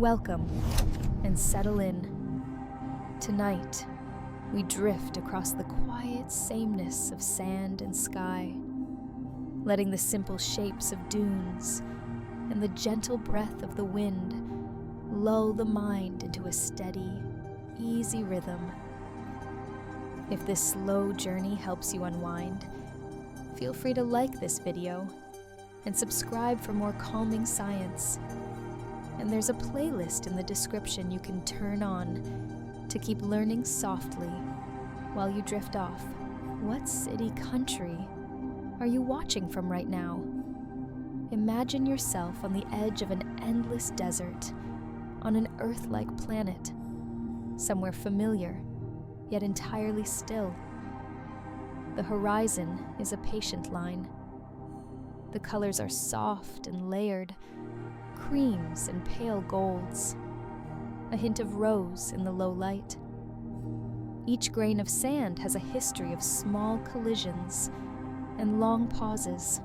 Welcome, and settle in. Tonight, we drift across the quiet sameness of sand and sky, letting the simple shapes of dunes and the gentle breath of the wind lull the mind into a steady, easy rhythm. If this slow journey helps you unwind, feel free to like this video and subscribe for more calming science. And there's a playlist in the description you can turn on to keep learning softly while you drift off. What city, country are you watching from right now? Imagine yourself on the edge of an endless desert, on an Earth-like planet, somewhere familiar, yet entirely still. The horizon is a patient line. The colors are soft and layered, creams and pale golds, a hint of rose in the low light. Each grain of sand has a history of small collisions and long pauses.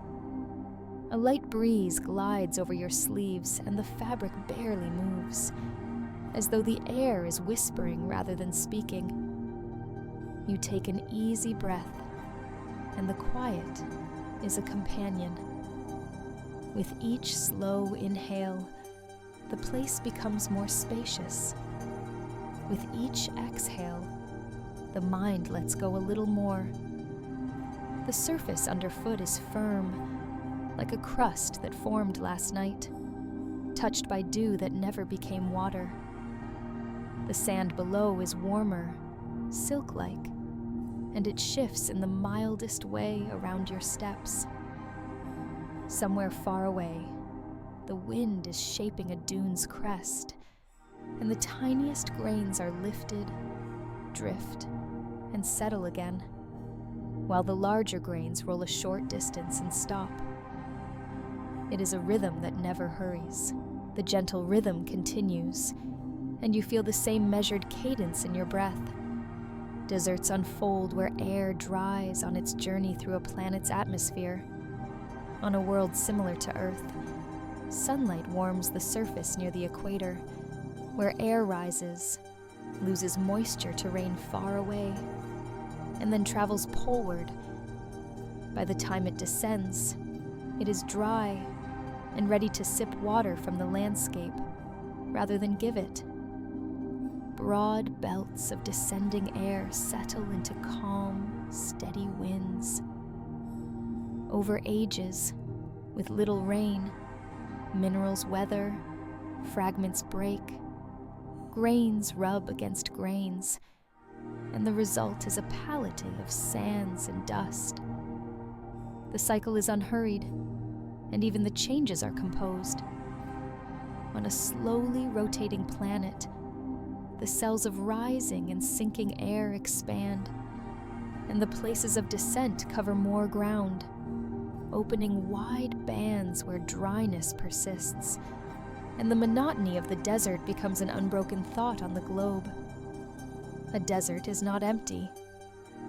A light breeze glides over your sleeves and the fabric barely moves, as though the air is whispering rather than speaking. You take an easy breath, and the quiet is a companion. With each slow inhale, the place becomes more spacious. With each exhale, the mind lets go a little more. The surface underfoot is firm, like a crust that formed last night, touched by dew that never became water. The sand below is warmer, silk-like, and it shifts in the mildest way around your steps. Somewhere far away, the wind is shaping a dune's crest, and the tiniest grains are lifted, drift, and settle again, while the larger grains roll a short distance and stop. It is a rhythm that never hurries. The gentle rhythm continues, and you feel the same measured cadence in your breath. Deserts unfold where air dries on its journey through a planet's atmosphere. On a world similar to Earth, sunlight warms the surface near the equator, where air rises, loses moisture to rain far away, and then travels poleward. By the time it descends, it is dry and ready to sip water from the landscape, rather than give it. Broad belts of descending air settle into calm, steady winds. Over ages, with little rain, minerals weather, fragments break, grains rub against grains, and the result is a palette of sands and dust. The cycle is unhurried, and even the changes are composed. On a slowly rotating planet, the cells of rising and sinking air expand, and the places of descent cover more ground, opening wide bands where dryness persists, and the monotony of the desert becomes an unbroken thought on the globe. A desert is not empty.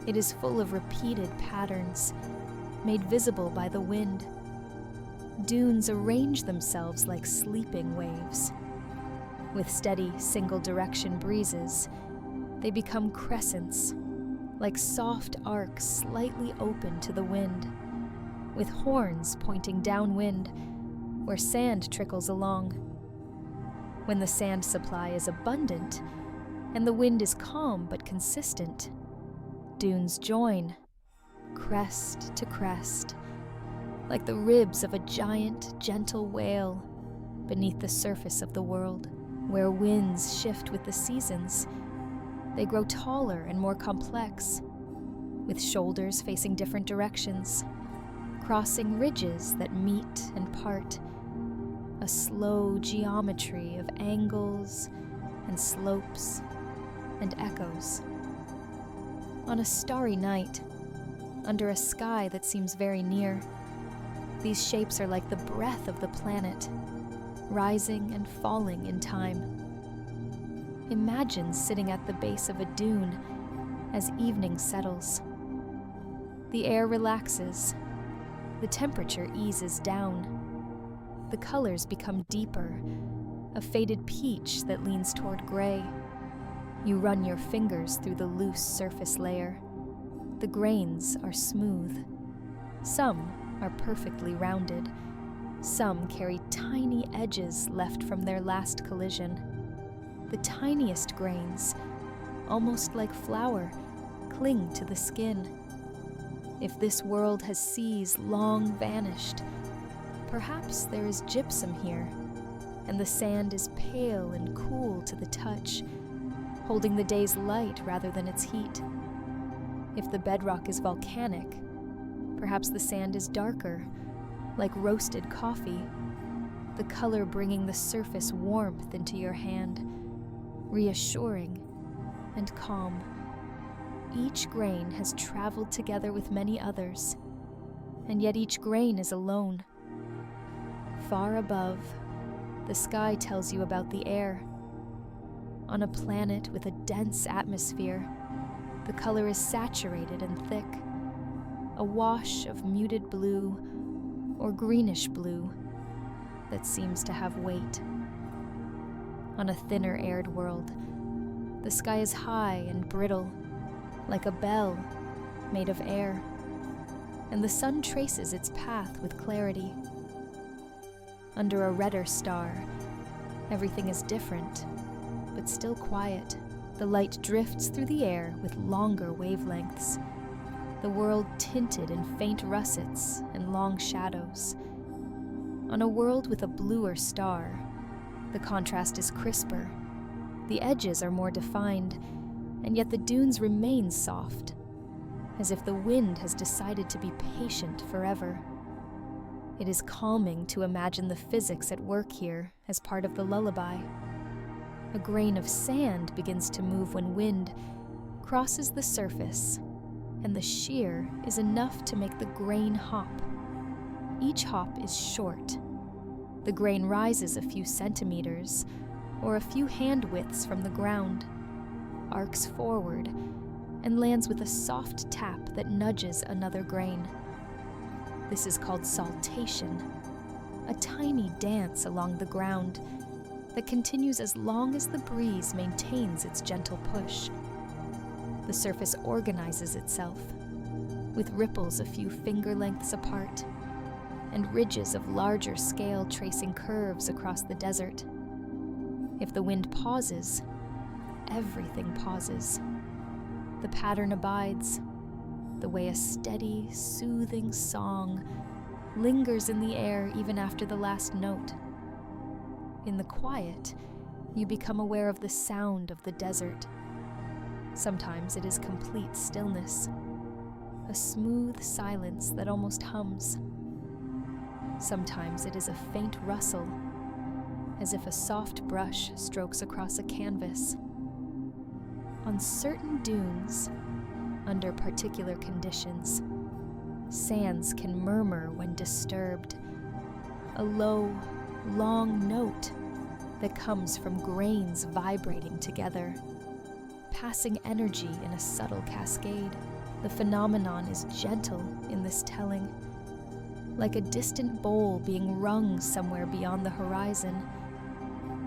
It is full of repeated patterns, made visible by the wind. Dunes arrange themselves like sleeping waves. With steady, single-direction breezes, they become crescents, like soft arcs slightly open to the wind, with horns pointing downwind, where sand trickles along. When the sand supply is abundant, and the wind is calm but consistent, dunes join, crest to crest, like the ribs of a giant, gentle whale beneath the surface of the world. Where winds shift with the seasons, they grow taller and more complex, with shoulders facing different directions, crossing ridges that meet and part, a slow geometry of angles and slopes and echoes. On a starry night, under a sky that seems very near, these shapes are like the breath of the planet, rising and falling in time. Imagine sitting at the base of a dune as evening settles. The air relaxes, the temperature eases down, the colors become deeper, a faded peach that leans toward gray. You run your fingers through the loose surface layer. The grains are smooth. Some are perfectly rounded. Some carry tiny edges left from their last collision. The tiniest grains, almost like flour, cling to the skin. If this world has seas long vanished, perhaps there is gypsum here, and the sand is pale and cool to the touch, holding the day's light rather than its heat. If the bedrock is volcanic, perhaps the sand is darker, like roasted coffee, the color bringing the surface warmth into your hand, reassuring and calm. Each grain has traveled together with many others, and yet each grain is alone. Far above, the sky tells you about the air. On a planet with a dense atmosphere, the color is saturated and thick, a wash of muted blue or greenish blue that seems to have weight. On a thinner-aired world, the sky is high and brittle, like a bell made of air, and the sun traces its path with clarity. Under a redder star, everything is different, but still quiet. The light drifts through the air with longer wavelengths, the world tinted in faint russets and long shadows. On a world with a bluer star, the contrast is crisper. The edges are more defined, and yet the dunes remain soft, as if the wind has decided to be patient forever. It is calming to imagine the physics at work here as part of the lullaby. A grain of sand begins to move when wind crosses the surface, and the shear is enough to make the grain hop. Each hop is short. The grain rises a few centimeters, or a few hand widths from the ground, arcs forward, and lands with a soft tap that nudges another grain. This is called saltation, a tiny dance along the ground that continues as long as the breeze maintains its gentle push. The surface organizes itself, with ripples a few finger lengths apart, and ridges of larger scale tracing curves across the desert. If the wind pauses, everything pauses. The pattern abides, the way a steady, soothing song lingers in the air even after the last note. In the quiet, you become aware of the sound of the desert. Sometimes it is complete stillness, a smooth silence that almost hums. Sometimes it is a faint rustle, as if a soft brush strokes across a canvas. On certain dunes, under particular conditions, sands can murmur when disturbed, a low, long note that comes from grains vibrating together, passing energy in a subtle cascade. The phenomenon is gentle in this telling, like a distant bowl being rung somewhere beyond the horizon,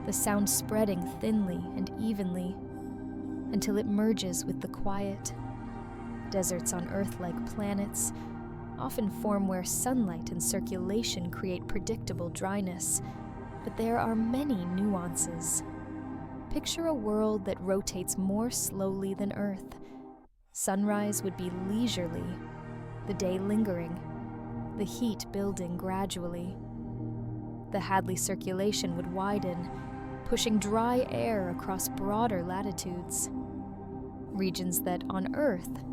the sound spreading thinly and evenly until it merges with the quiet. Deserts on Earth-like planets often form where sunlight and circulation create predictable dryness, but there are many nuances. Picture a world that rotates more slowly than Earth. Sunrise would be leisurely, the day lingering, the heat building gradually. The Hadley circulation would widen, pushing dry air across broader latitudes. Regions that, on Earth,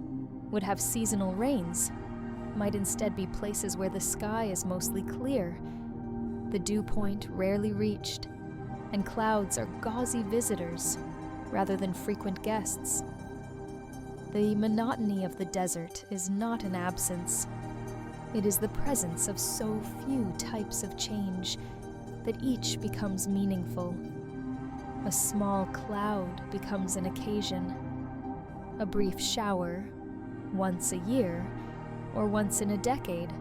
would have seasonal rains might instead be places where the sky is mostly clear, the dew point rarely reached, and clouds are gauzy visitors rather than frequent guests. The monotony of the desert is not an absence. It is the presence of so few types of change that each becomes meaningful. A small cloud becomes an occasion. A brief shower, once a year, or once in a decade,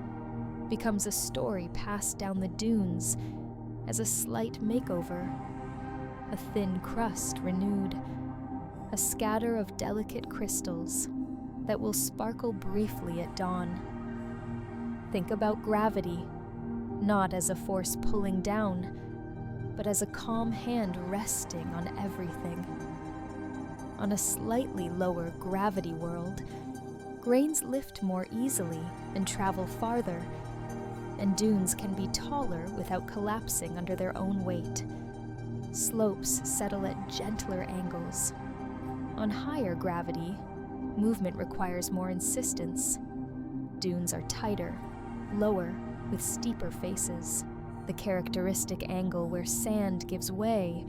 becomes a story passed down the dunes as a slight makeover, a thin crust renewed, a scatter of delicate crystals that will sparkle briefly at dawn. Think about gravity, not as a force pulling down, but as a calm hand resting on everything. On a slightly lower gravity world, grains lift more easily and travel farther, and dunes can be taller without collapsing under their own weight. Slopes settle at gentler angles. On higher gravity, movement requires more insistence. Dunes are tighter, lower, with steeper faces. The characteristic angle where sand gives way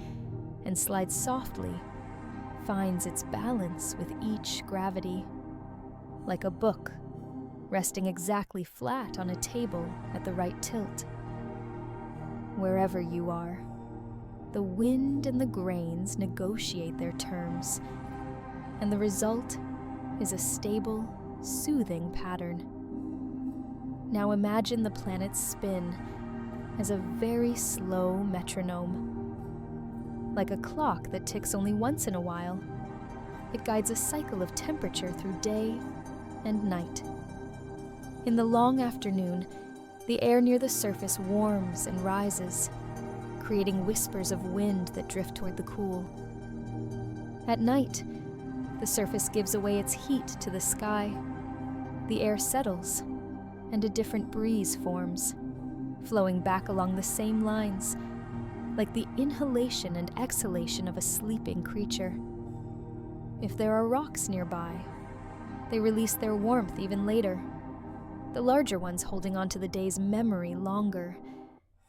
and slides softly finds its balance with each gravity, like a book resting exactly flat on a table at the right tilt. Wherever you are, the wind and the grains negotiate their terms, and the result is a stable, soothing pattern. Now imagine the planet's spin as a very slow metronome. Like a clock that ticks only once in a while, it guides a cycle of temperature through day and night. In the long afternoon, the air near the surface warms and rises, creating whispers of wind that drift toward the cool. At night, the surface gives away its heat to the sky. The air settles, and a different breeze forms, flowing back along the same lines, like the inhalation and exhalation of a sleeping creature. If there are rocks nearby, they release their warmth even later, the larger ones holding on to the day's memory longer,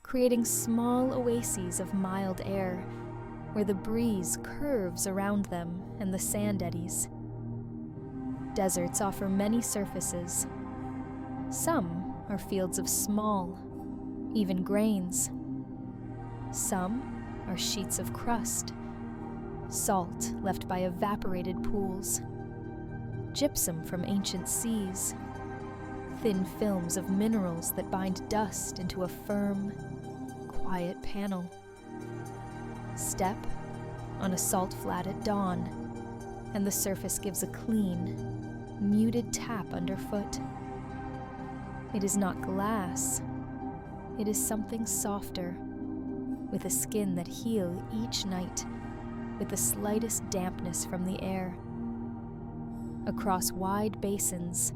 creating small oases of mild air where the breeze curves around them and the sand eddies. Deserts offer many surfaces. Some are fields of small, even grains. Some are sheets of crust, salt left by evaporated pools, gypsum from ancient seas, thin films of minerals that bind dust into a firm, quiet panel. Step on a salt flat at dawn, and the surface gives a clean, muted tap underfoot. It is not glass. It is something softer, with a skin that heals each night with the slightest dampness from the air. Across wide basins,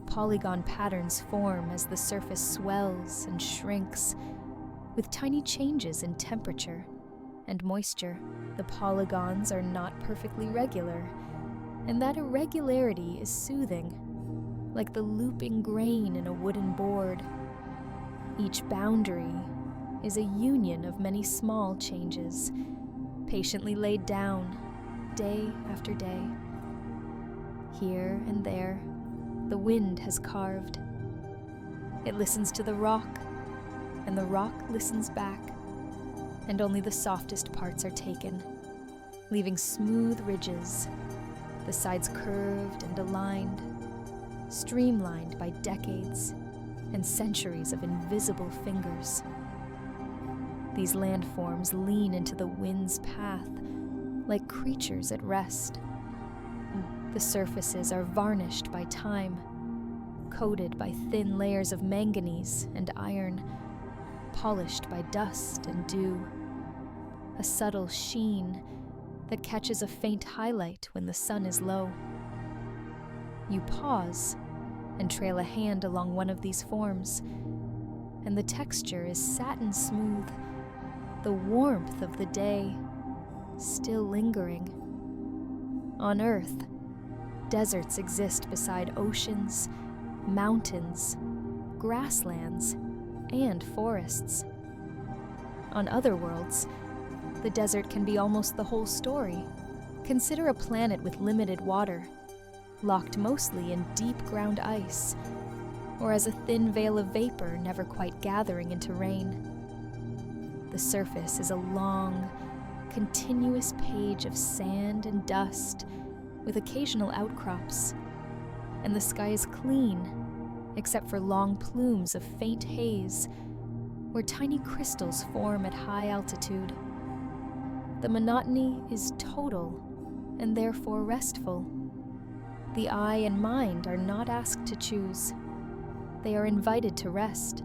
polygon patterns form as the surface swells and shrinks, with tiny changes in temperature and moisture. The polygons are not perfectly regular, and that irregularity is soothing, like the looping grain in a wooden board. Each boundary is a union of many small changes, patiently laid down, day after day. Here and there, the wind has carved. It listens to the rock, and the rock listens back, and only the softest parts are taken, leaving smooth ridges, the sides curved and aligned, streamlined by decades and centuries of invisible fingers. These landforms lean into the wind's path like creatures at rest. The surfaces are varnished by time, coated by thin layers of manganese and iron, polished by dust and dew, a subtle sheen that catches a faint highlight when the sun is low. You pause and trail a hand along one of these forms, and the texture is satin smooth, the warmth of the day still lingering. On Earth, deserts exist beside oceans, mountains, grasslands, and forests. On other worlds, the desert can be almost the whole story. Consider a planet with limited water, locked mostly in deep ground ice, or as a thin veil of vapor never quite gathering into rain. The surface is a long, continuous page of sand and dust with occasional outcrops, and the sky is clean, except for long plumes of faint haze where tiny crystals form at high altitude. The monotony is total and therefore restful. The eye and mind are not asked to choose. They are invited to rest.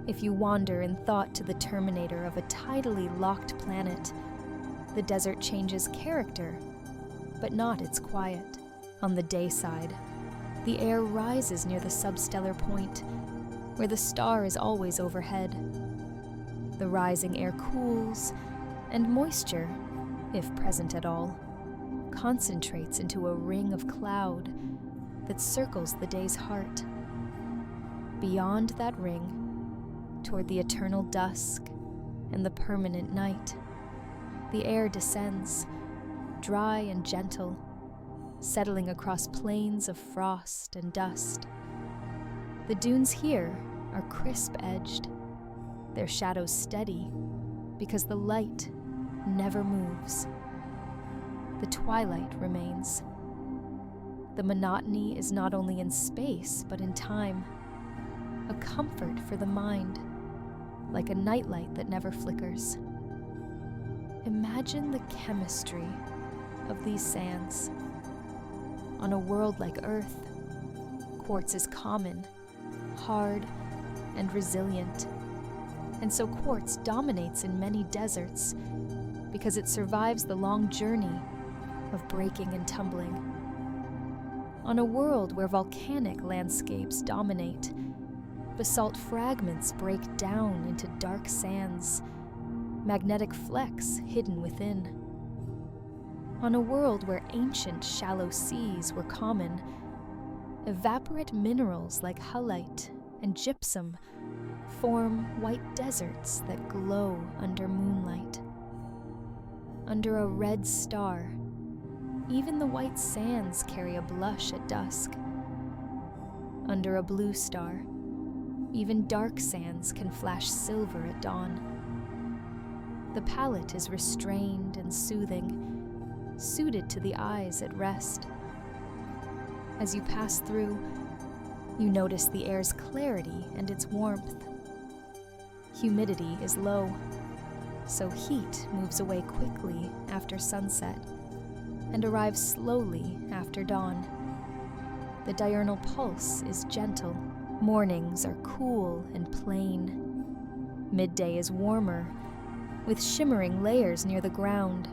If you wander in thought to the terminator of a tidally locked planet, the desert changes character, but not its quiet. On the day side, the air rises near the substellar point, where the star is always overhead. The rising air cools, and moisture, if present at all, concentrates into a ring of cloud that circles the day's heart. Beyond that ring, toward the eternal dusk and the permanent night, the air descends, dry and gentle, settling across plains of frost and dust. The dunes here are crisp-edged, their shadows steady, because the light never moves. The twilight remains. The monotony is not only in space, but in time, a comfort for the mind, like a nightlight that never flickers. Imagine the chemistry of these sands. On a world like Earth, quartz is common, hard, and resilient. And so quartz dominates in many deserts because it survives the long journey of breaking and tumbling. On a world where volcanic landscapes dominate, basalt fragments break down into dark sands, magnetic flecks hidden within. On a world where ancient shallow seas were common, evaporate minerals like halite and gypsum form white deserts that glow under moonlight. Under a red star, even the white sands carry a blush at dusk. Under a blue star, even dark sands can flash silver at dawn. The palette is restrained and soothing, suited to the eyes at rest. As you pass through, you notice the air's clarity and its warmth. Humidity is low, so heat moves away quickly after sunset and arrives slowly after dawn. The diurnal pulse is gentle. Mornings are cool and plain. Midday is warmer, with shimmering layers near the ground.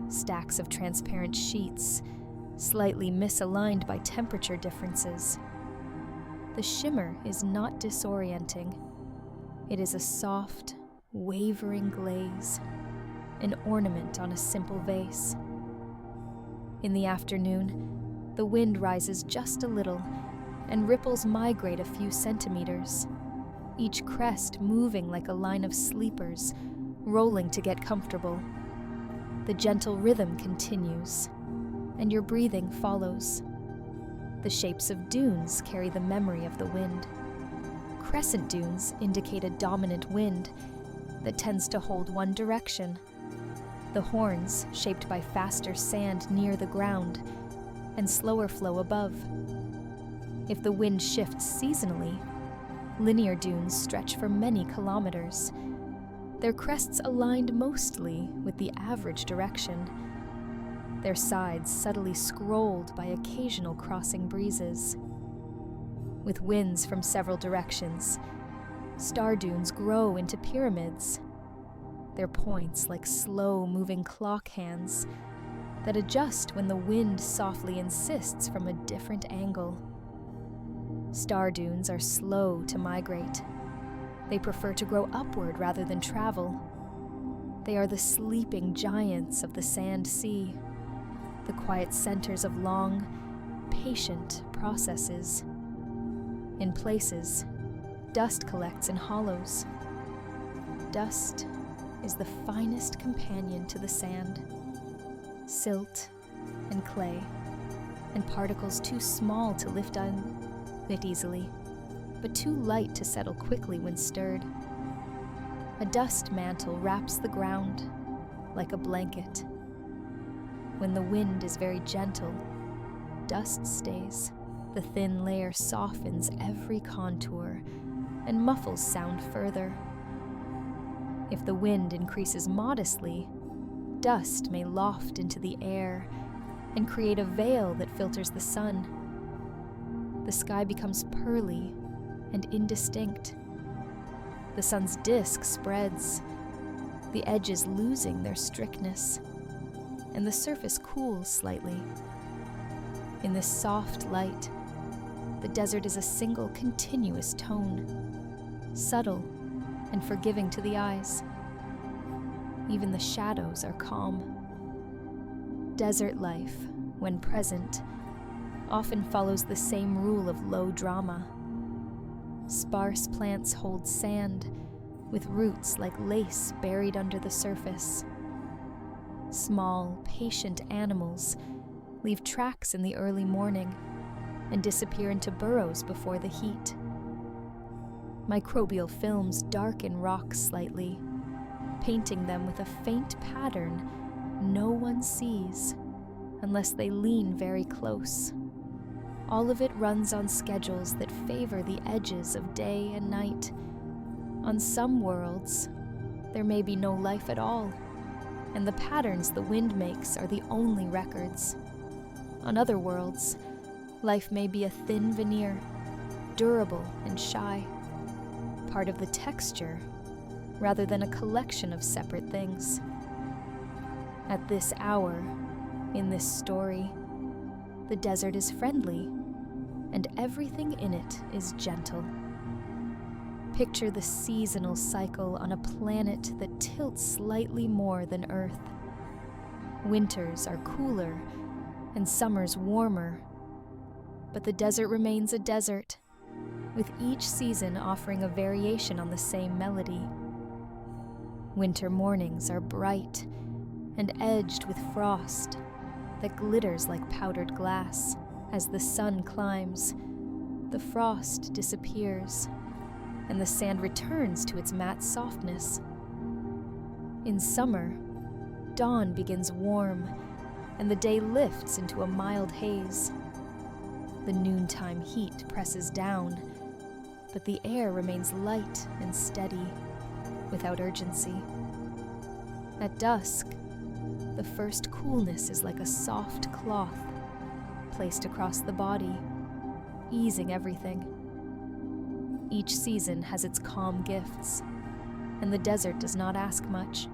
Stacks of transparent sheets, slightly misaligned by temperature differences. The shimmer is not disorienting. It is a soft, wavering glaze, an ornament on a simple vase. In the afternoon, the wind rises just a little, and ripples migrate a few centimeters, each crest moving like a line of sleepers, rolling to get comfortable. The gentle rhythm continues, and your breathing follows. The shapes of dunes carry the memory of the wind. Crescent dunes indicate a dominant wind that tends to hold one direction. The horns, shaped by faster sand near the ground and slower flow above. If the wind shifts seasonally, linear dunes stretch for many kilometers, their crests aligned mostly with the average direction, their sides subtly scrolled by occasional crossing breezes. With winds from several directions, star dunes grow into pyramids, their points like slow-moving clock hands that adjust when the wind softly insists from a different angle. Star dunes are slow to migrate. They prefer to grow upward rather than travel. They are the sleeping giants of the sand sea, the quiet centers of long, patient processes. In places, dust collects in hollows. Dust is the finest companion to the sand. Silt and clay, and particles too small to lift on it easily, but too light to settle quickly when stirred. A dust mantle wraps the ground like a blanket. When the wind is very gentle, dust stays. The thin layer softens every contour and muffles sound further. If the wind increases modestly, Dust may loft into the air and create a veil that filters the sun. The sky becomes pearly and indistinct. The sun's disk spreads, the edges losing their strictness, and the surface cools slightly. In this soft light, the desert is a single continuous tone, subtle and forgiving to the eyes. Even the shadows are calm. Desert life, when present, often follows the same rule of low drama. Sparse plants hold sand, with roots like lace buried under the surface. Small, patient animals leave tracks in the early morning and disappear into burrows before the heat. Microbial films darken rocks slightly, painting them with a faint pattern no one sees unless they lean very close. All of it runs on schedules that favor the edges of day and night. On some worlds, there may be no life at all, and the patterns the wind makes are the only records. On other worlds, life may be a thin veneer, durable and shy, part of the texture rather than a collection of separate things. At this hour, in this story, the desert is friendly, and everything in it is gentle. Picture the seasonal cycle on a planet that tilts slightly more than Earth. Winters are cooler, and summers warmer, but the desert remains a desert, with each season offering a variation on the same melody. Winter mornings are bright and edged with frost that glitters like powdered glass. As the sun climbs, the frost disappears, and the sand returns to its matte softness. In summer, dawn begins warm, and the day lifts into a mild haze. The noontime heat presses down, but the air remains light and steady, without urgency. At dusk, the first coolness is like a soft cloth placed across the body, easing everything. Each season has its calm gifts, and the desert does not ask much.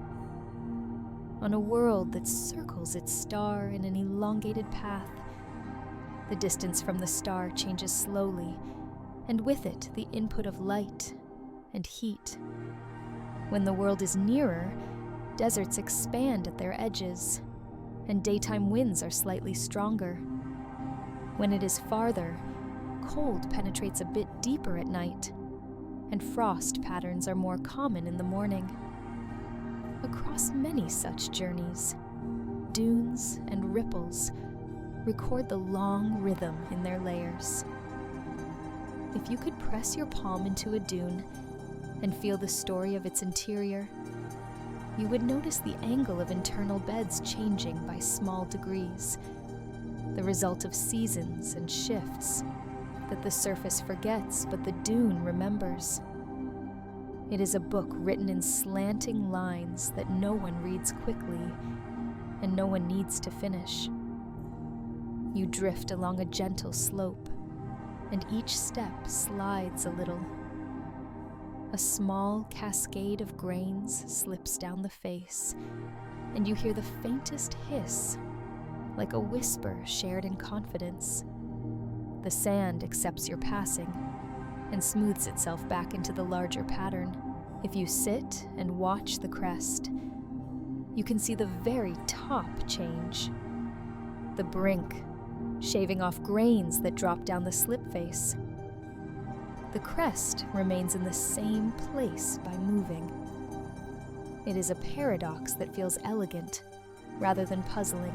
On a world that circles its star in an elongated path, the distance from the star changes slowly, and with it the input of light and heat. When the world is nearer, deserts expand at their edges, and daytime winds are slightly stronger. When it is farther, cold penetrates a bit deeper at night, and frost patterns are more common in the morning. Across many such journeys, dunes and ripples record the long rhythm in their layers. If you could press your palm into a dune and feel the story of its interior, you would notice the angle of internal beds changing by small degrees, the result of seasons and shifts that the surface forgets but the dune remembers. It is a book written in slanting lines that no one reads quickly and no one needs to finish. You drift along a gentle slope, and each step slides a little. A small cascade of grains slips down the face, and you hear the faintest hiss, like a whisper shared in confidence. The sand accepts your passing and smooths itself back into the larger pattern. If you sit and watch the crest, you can see the very top change. The brink, shaving off grains that drop down the slip face. The crest remains in the same place by moving. It is a paradox that feels elegant rather than puzzling.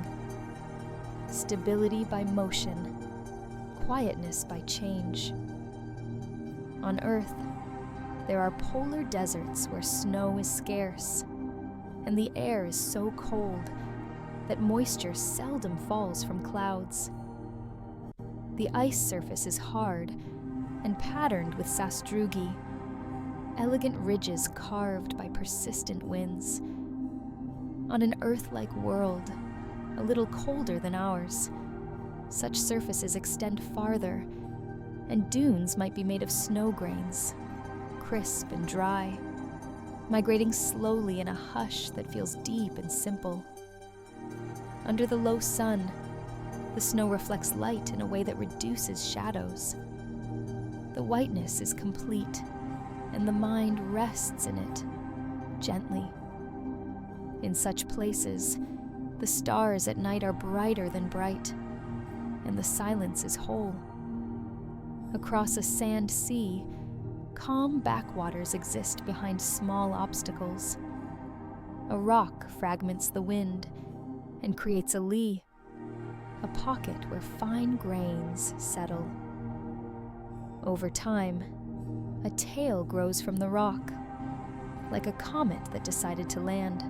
Stability by motion, quietness by change. On Earth, there are polar deserts where snow is scarce, and the air is so cold that moisture seldom falls from clouds. The ice surface is hard and patterned with sastrugi, elegant ridges carved by persistent winds. On an Earth-like world, a little colder than ours, such surfaces extend farther, and dunes might be made of snow grains, crisp and dry, migrating slowly in a hush that feels deep and simple. Under the low sun, the snow reflects light in a way that reduces shadows. The whiteness is complete, and the mind rests in it, gently. In such places, the stars at night are brighter than bright, and the silence is whole. Across a sand sea, calm backwaters exist behind small obstacles. A rock fragments the wind and creates a lee, a pocket where fine grains settle. Over time, a tail grows from the rock, like a comet that decided to land.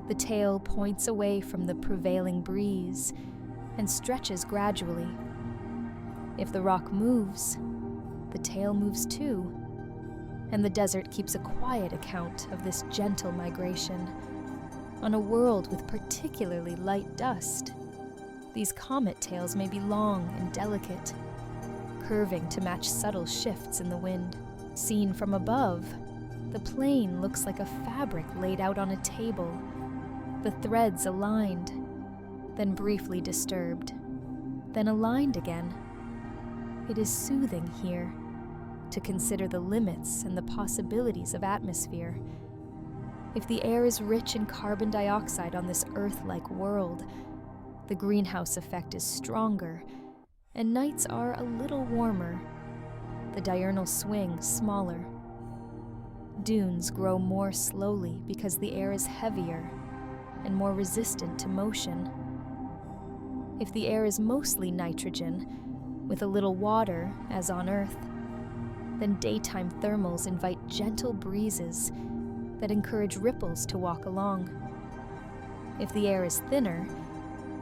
The tail points away from the prevailing breeze and stretches gradually. If the rock moves, the tail moves too, and the desert keeps a quiet account of this gentle migration. On a world with particularly light dust, these comet tails may be long and delicate, curving to match subtle shifts in the wind. Seen from above, the plain looks like a fabric laid out on a table, the threads aligned, then briefly disturbed, then aligned again. It is soothing here to consider the limits and the possibilities of atmosphere. If the air is rich in carbon dioxide on this Earth-like world, the greenhouse effect is stronger, and nights are a little warmer, the diurnal swing smaller. Dunes grow more slowly because the air is heavier and more resistant to motion. If the air is mostly nitrogen, with a little water, as on Earth, then daytime thermals invite gentle breezes that encourage ripples to walk along. If the air is thinner,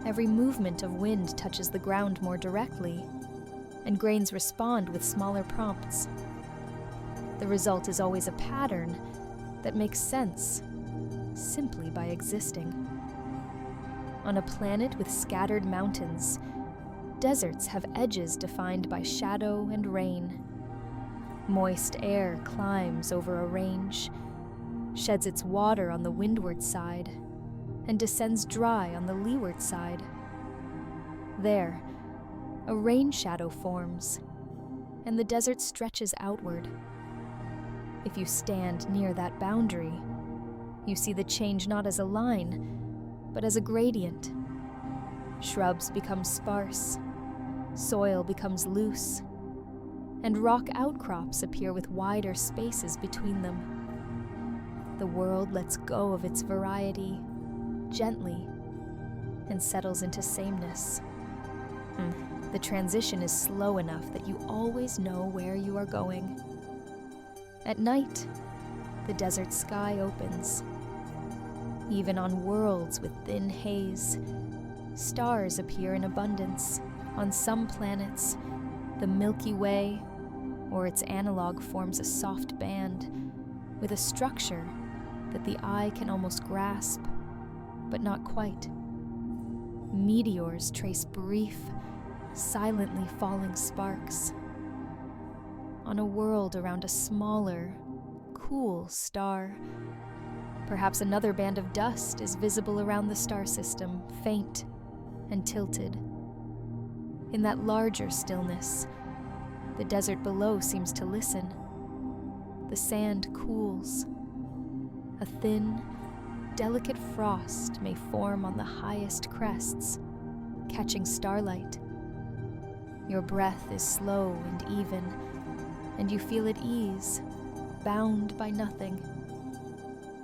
every movement of wind touches the ground more directly, and grains respond with smaller prompts. The result is always a pattern that makes sense simply by existing. On a planet with scattered mountains, deserts have edges defined by shadow and rain. Moist air climbs over a range, sheds its water on the windward side, and descends dry on the leeward side. There, a rain shadow forms, and the desert stretches outward. If you stand near that boundary, you see the change not as a line, but as a gradient. Shrubs become sparse, soil becomes loose, and rock outcrops appear with wider spaces between them. The world lets go of its variety gently and settles into sameness. The transition is slow enough that you always know where you are going. At night, the desert sky opens. Even on worlds with thin haze, stars appear in abundance. On some planets, the Milky Way or its analog forms a soft band with a structure that the eye can almost grasp, but not quite. Meteors trace brief, silently falling sparks. On a world around a smaller, cool star, perhaps another band of dust is visible around the star system, faint and tilted. In that larger stillness, the desert below seems to listen. The sand cools. A thin, delicate frost may form on the highest crests, catching starlight. Your breath is slow and even, and you feel at ease, bound by nothing.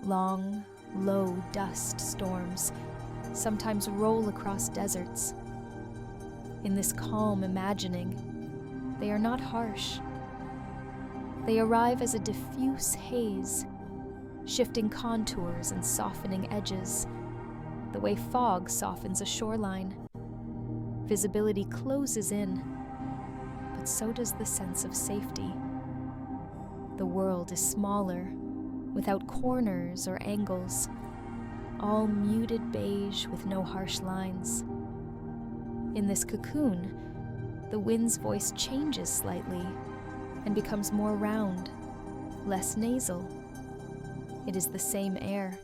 Long, low dust storms sometimes roll across deserts. In this calm imagining, they are not harsh. They arrive as a diffuse haze, shifting contours and softening edges, the way fog softens a shoreline. Visibility closes in, but so does the sense of safety. The world is smaller, without corners or angles. all muted beige with no harsh lines. In this cocoon, the wind's voice changes slightly and becomes more round, less nasal. It is the same air,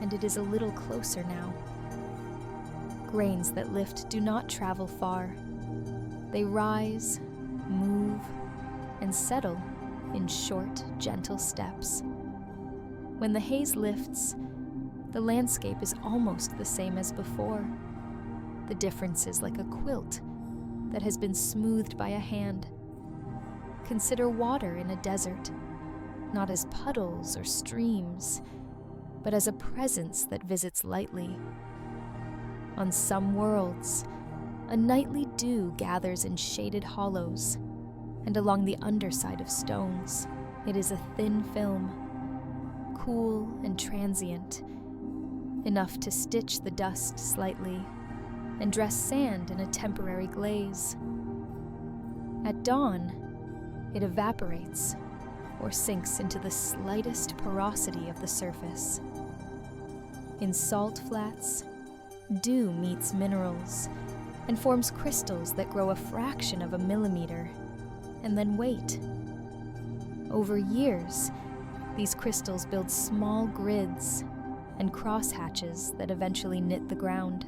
and it is a little closer now. Grains that lift do not travel far. They rise, move, and settle in short, gentle steps. When the haze lifts, the landscape is almost the same as before. The difference is like a quilt that has been smoothed by a hand. Consider water in a desert, not as puddles or streams, but as a presence that visits lightly. On some worlds, a nightly dew gathers in shaded hollows, and along the underside of stones, it is a thin film, cool and transient, enough to stitch the dust slightly and dress sand in a temporary glaze. At dawn, it evaporates or sinks into the slightest porosity of the surface. In salt flats, dew meets minerals and forms crystals that grow a fraction of a millimeter, and then wait. Over years, these crystals build small grids and crosshatches that eventually knit the ground.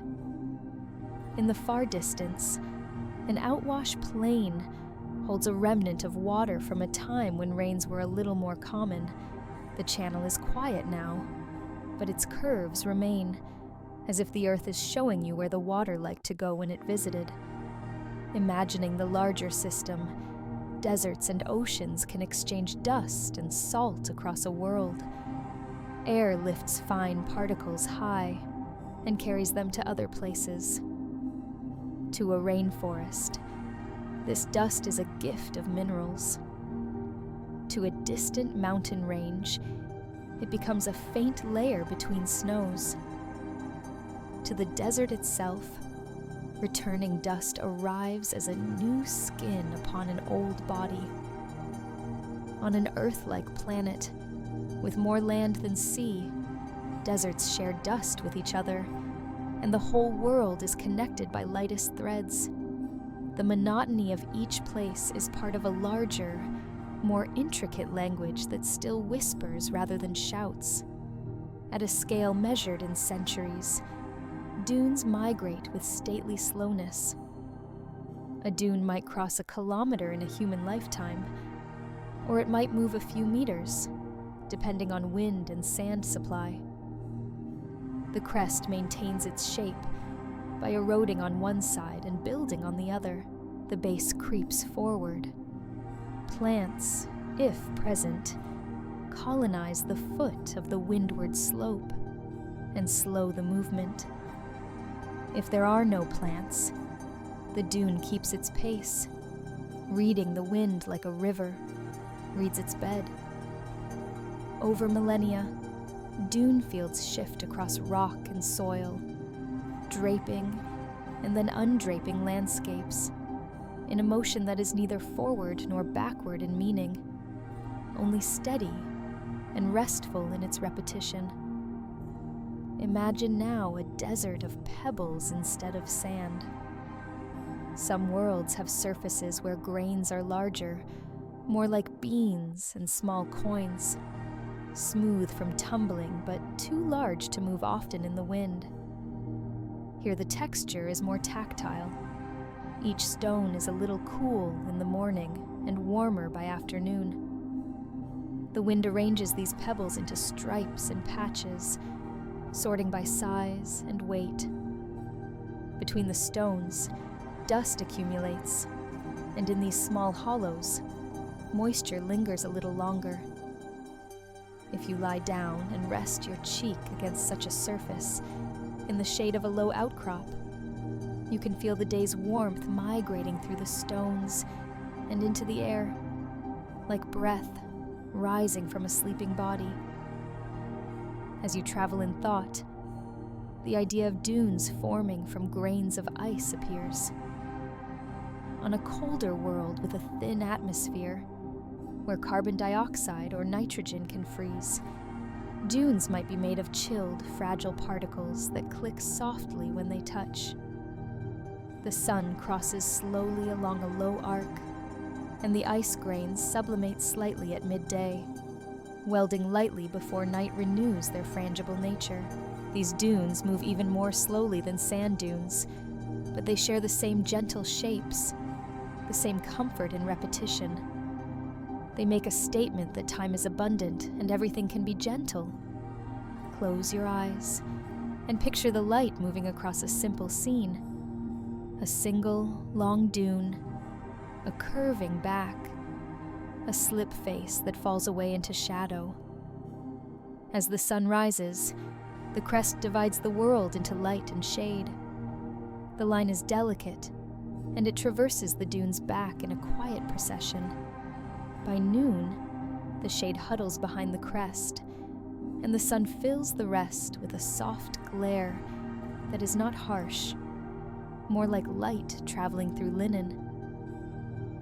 In the far distance, an outwash plain holds a remnant of water from a time when rains were a little more common. The channel is quiet now, but its curves remain, as if the earth is showing you where the water liked to go when it visited. Imagining the larger system, deserts and oceans can exchange dust and salt across a world. Air lifts fine particles high and carries them to other places. To a rainforest, this dust is a gift of minerals. To a distant mountain range, it becomes a faint layer between snows. To the desert itself, returning dust arrives as a new skin upon an old body. On an Earth-like planet, with more land than sea, deserts share dust with each other, and the whole world is connected by lightest threads. The monotony of each place is part of a larger, more intricate language that still whispers rather than shouts. At a scale measured in centuries, dunes migrate with stately slowness. A dune might cross a kilometer in a human lifetime, or it might move a few meters, depending on wind and sand supply. The crest maintains its shape by eroding on one side and building on the other. The base creeps forward. Plants, if present, colonize the foot of the windward slope and slow the movement. If there are no plants, the dune keeps its pace, reading the wind like a river reads its bed. Over millennia, dune fields shift across rock and soil, draping and then undraping landscapes, in a motion that is neither forward nor backward in meaning, only steady and restful in its repetition. Imagine now a desert of pebbles instead of sand. Some worlds have surfaces where grains are larger, more like beans and small coins, smooth from tumbling but too large to move often in the wind. Here the texture is more tactile. Each stone is a little cool in the morning and warmer by afternoon. The wind arranges these pebbles into stripes and patches, sorting by size and weight. Between the stones, dust accumulates, and in these small hollows, moisture lingers a little longer. If you lie down and rest your cheek against such a surface, in the shade of a low outcrop, you can feel the day's warmth migrating through the stones and into the air, like breath rising from a sleeping body. As you travel in thought, the idea of dunes forming from grains of ice appears. On a colder world with a thin atmosphere, where carbon dioxide or nitrogen can freeze, Dunes might be made of chilled, fragile particles that click softly when they touch. The sun crosses slowly along a low arc, and the ice grains sublimate slightly at midday, welding lightly before night renews their frangible nature. These dunes move even more slowly than sand dunes, but they share the same gentle shapes, the same comfort in repetition. They make a statement that time is abundant and everything can be gentle. Close your eyes and picture the light moving across a simple scene. A single, long dune, a curving back, a slip face that falls away into shadow. As the sun rises, the crest divides the world into light and shade. The line is delicate, and it traverses the dune's back in a quiet procession. By noon, the shade huddles behind the crest, and the sun fills the rest with a soft glare that is not harsh, more like light traveling through linen.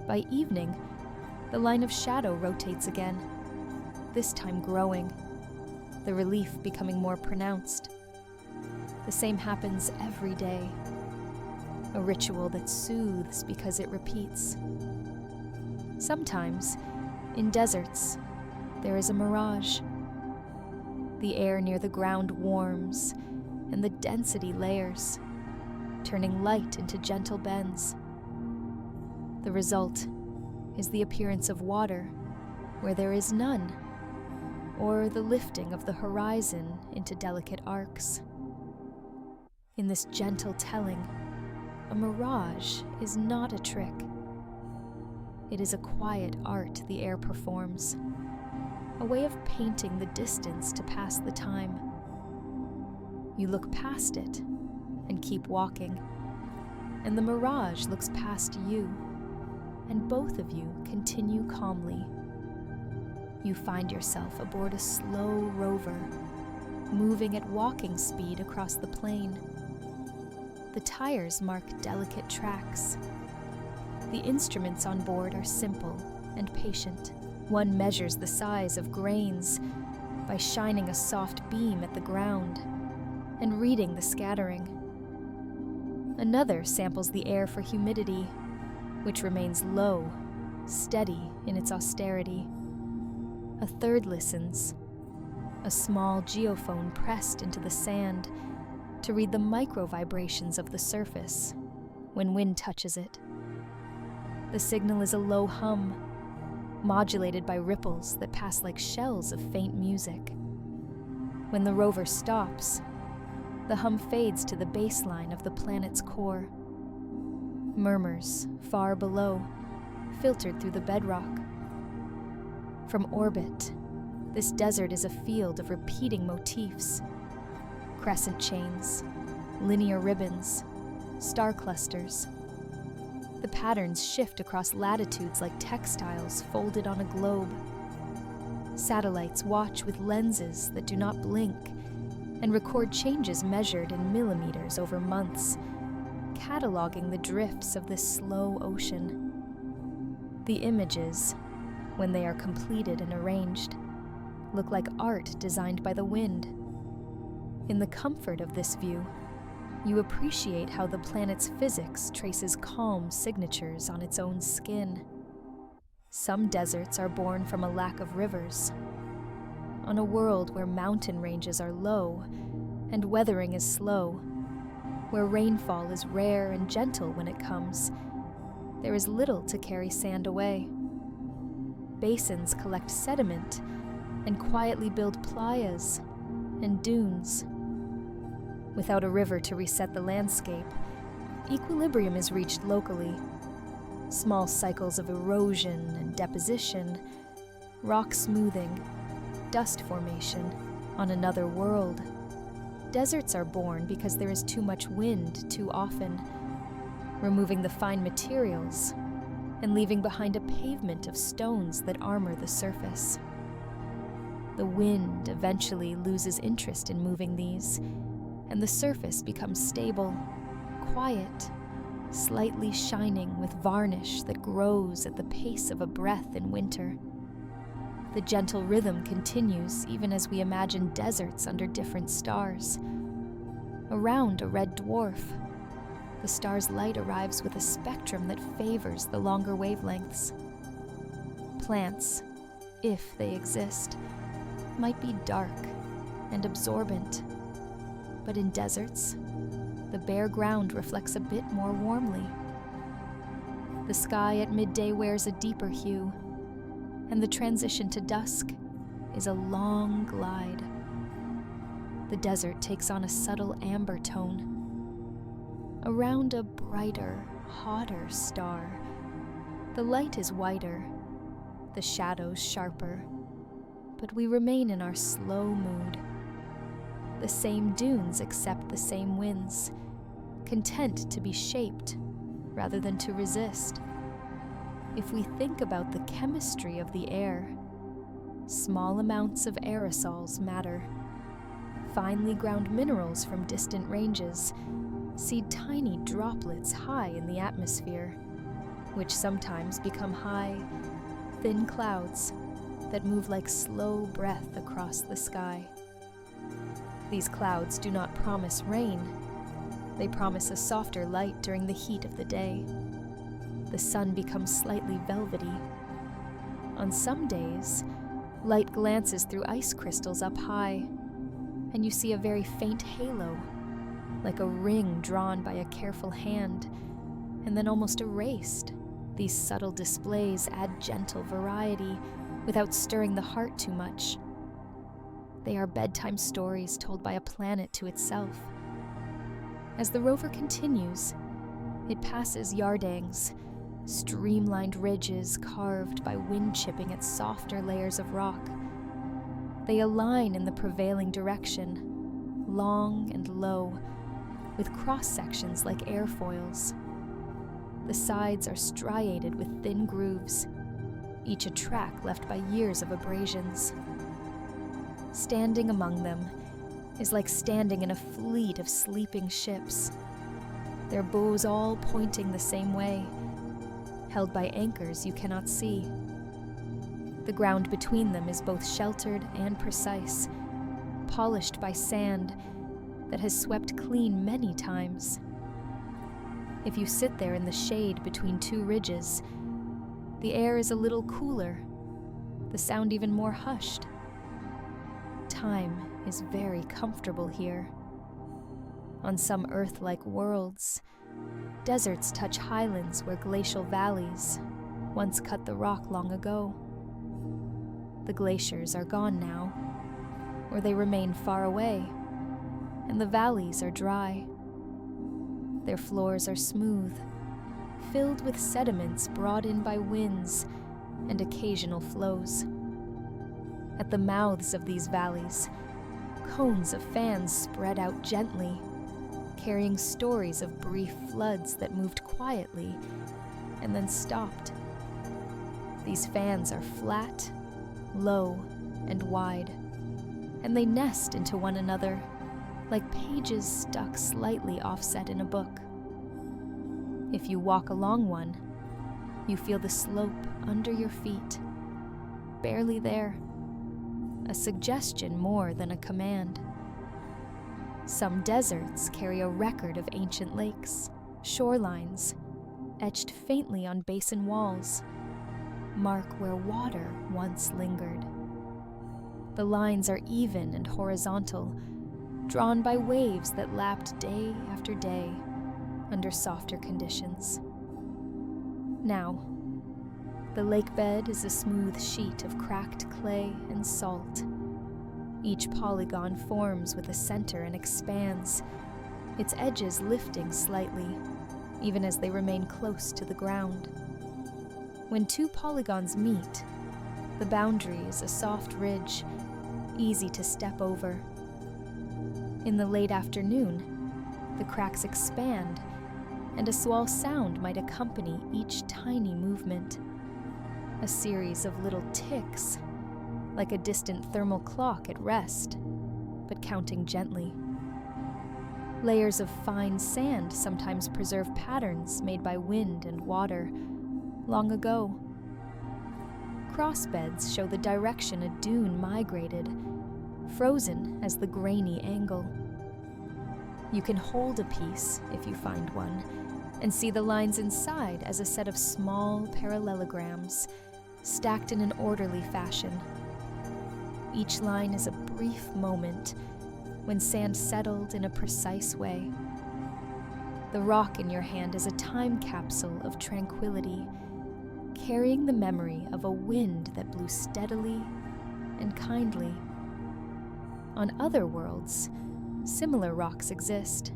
By evening, the line of shadow rotates again, this time growing, the relief becoming more pronounced. The same happens every day, a ritual that soothes because it repeats. Sometimes, in deserts, there is a mirage. The air near the ground warms, and the density layers, turning light into gentle bends. The result is the appearance of water where there is none, or the lifting of the horizon into delicate arcs. In this gentle telling, a mirage is not a trick. It is a quiet art the air performs, a way of painting the distance to pass the time. You look past it and keep walking, and the mirage looks past you, and both of you continue calmly. You find yourself aboard a slow rover, moving at walking speed across the plain. The tires mark delicate tracks. The instruments on board are simple and patient. One measures the size of grains by shining a soft beam at the ground and reading the scattering. Another samples the air for humidity, which remains low, steady in its austerity. A third listens, a small geophone pressed into the sand to read the micro-vibrations of the surface when wind touches it. The signal is a low hum, modulated by ripples that pass like shells of faint music. When the rover stops, the hum fades to the baseline of the planet's core. Murmurs far below, filtered through the bedrock. From orbit, this desert is a field of repeating motifs. Crescent chains, linear ribbons, star clusters. The patterns shift across latitudes like textiles folded on a globe. Satellites watch with lenses that do not blink and record changes measured in millimeters over months, cataloging the drifts of this slow ocean. The images, when they are completed and arranged, look like art designed by the wind. In the comfort of this view, you appreciate how the planet's physics traces calm signatures on its own skin. Some deserts are born from a lack of rivers. On a world where mountain ranges are low and weathering is slow, where rainfall is rare and gentle when it comes, there is little to carry sand away. Basins collect sediment and quietly build playas and dunes. Without a river to reset the landscape, equilibrium is reached locally. Small cycles of erosion and deposition, rock smoothing, dust formation on another world. Deserts are born because there is too much wind too often, removing the fine materials and leaving behind a pavement of stones that armor the surface. The wind eventually loses interest in moving these, and the surface becomes stable, quiet, slightly shining with varnish that grows at the pace of a breath in winter. The gentle rhythm continues even as we imagine deserts under different stars. Around a red dwarf, the star's light arrives with a spectrum that favors the longer wavelengths. Plants, if they exist, might be dark and absorbent, but in deserts, the bare ground reflects a bit more warmly. The sky at midday wears a deeper hue, and the transition to dusk is a long glide. The desert takes on a subtle amber tone. Around a brighter, hotter star, the light is whiter, the shadows sharper, but we remain in our slow mood. The same dunes accept the same winds, content to be shaped rather than to resist. If we think about the chemistry of the air, small amounts of aerosols matter. Finely ground minerals from distant ranges seed tiny droplets high in the atmosphere, which sometimes become high, thin clouds that move like slow breath across the sky. These clouds do not promise rain. They promise a softer light during the heat of the day. The sun becomes slightly velvety. On some days, light glances through ice crystals up high, and you see a very faint halo, like a ring drawn by a careful hand, and then almost erased. These subtle displays add gentle variety without stirring the heart too much. They are bedtime stories told by a planet to itself. As the rover continues, it passes yardangs, streamlined ridges carved by wind chipping at softer layers of rock. They align in the prevailing direction, long and low, with cross-sections like airfoils. The sides are striated with thin grooves, each a track left by years of abrasions. Standing among them is like standing in a fleet of sleeping ships, their bows all pointing the same way, held by anchors you cannot see. The ground between them is both sheltered and precise, polished by sand that has swept clean many times. If you sit there in the shade between two ridges, the air is a little cooler, the sound even more hushed. Time is very comfortable here. On some Earth-like worlds, deserts touch highlands where glacial valleys once cut the rock long ago. The glaciers are gone now, or they remain far away, and the valleys are dry. Their floors are smooth, filled with sediments brought in by winds and occasional flows. At the mouths of these valleys, cones of fans spread out gently, carrying stories of brief floods that moved quietly and then stopped. These fans are flat, low, and wide, and they nest into one another like pages stuck slightly offset in a book. If you walk along one, you feel the slope under your feet, barely there, a suggestion more than a command. Some deserts carry a record of ancient lakes, shorelines, etched faintly on basin walls, mark where water once lingered. The lines are even and horizontal, drawn by waves that lapped day after day under softer conditions. Now, the lake bed is a smooth sheet of cracked clay and salt. Each polygon forms with a center and expands, its edges lifting slightly, even as they remain close to the ground. When two polygons meet, the boundary is a soft ridge, easy to step over. In the late afternoon, the cracks expand, and a small sound might accompany each tiny movement. A series of little ticks, like a distant thermal clock at rest, but counting gently. Layers of fine sand sometimes preserve patterns made by wind and water long ago. crossbeds show the direction a dune migrated, frozen as the grainy angle. You can hold a piece, if you find one, and see the lines inside as a set of small parallelograms, stacked in an orderly fashion. Each line is a brief moment when sand settled in a precise way. The rock in your hand is a time capsule of tranquility, carrying the memory of a wind that blew steadily and kindly. On other worlds, similar rocks exist.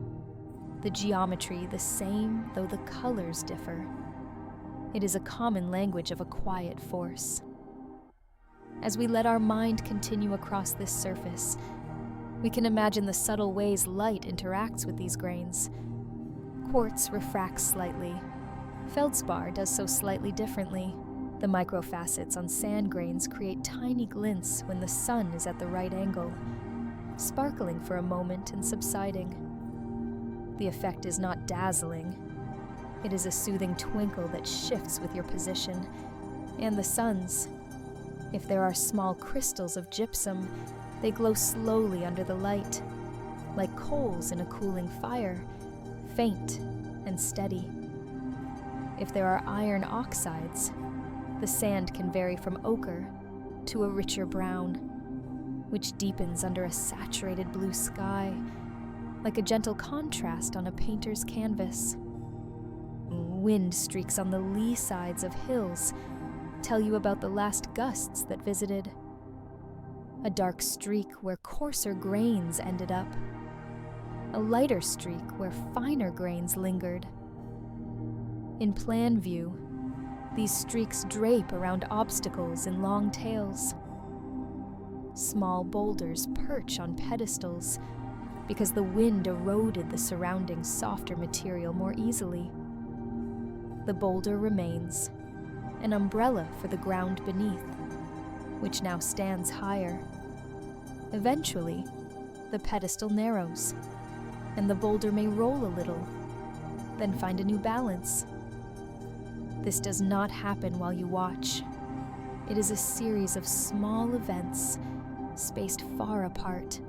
The geometry the same, though the colors differ. It is a common language of a quiet force. As we let our mind continue across this surface, we can imagine the subtle ways light interacts with these grains. Quartz refracts slightly. Feldspar does so slightly differently. The microfacets on sand grains create tiny glints when the sun is at the right angle, sparkling for a moment and subsiding. The effect is not dazzling. It is a soothing twinkle that shifts with your position, and the sun's. If there are small crystals of gypsum, they glow slowly under the light, like coals in a cooling fire, faint and steady. If there are iron oxides, the sand can vary from ochre to a richer brown, which deepens under a saturated blue sky, like a gentle contrast on a painter's canvas. Wind streaks on the lee sides of hills tell you about the last gusts that visited. A dark streak where coarser grains ended up. A lighter streak where finer grains lingered. In plan view, these streaks drape around obstacles in long tails. Small boulders perch on pedestals because the wind eroded the surrounding softer material more easily. The boulder remains, an umbrella for the ground beneath, which now stands higher. Eventually, the pedestal narrows, and the boulder may roll a little, then find a new balance. This does not happen while you watch. It is a series of small events, spaced far apart,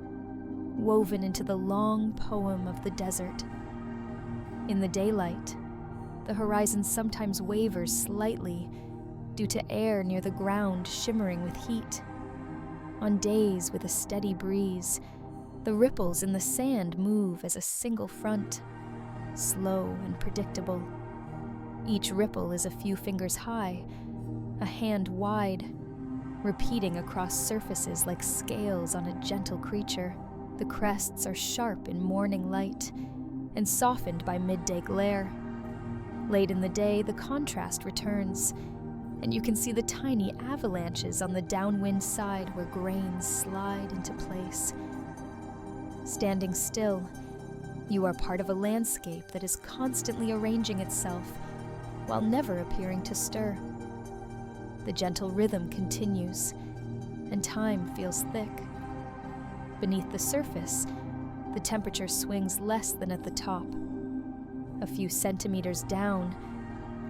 woven into the long poem of the desert. In the daylight, the horizon sometimes wavers slightly due to air near the ground shimmering with heat. On days with a steady breeze, the ripples in the sand move as a single front, slow and predictable. Each ripple is a few fingers high, a hand wide, repeating across surfaces like scales on a gentle creature. The crests are sharp in morning light and softened by midday glare. Late in the day, the contrast returns, and you can see the tiny avalanches on the downwind side where grains slide into place. Standing still, you are part of a landscape that is constantly arranging itself while never appearing to stir. The gentle rhythm continues, and time feels thick. Beneath the surface, the temperature swings less than at the top. A few centimeters down,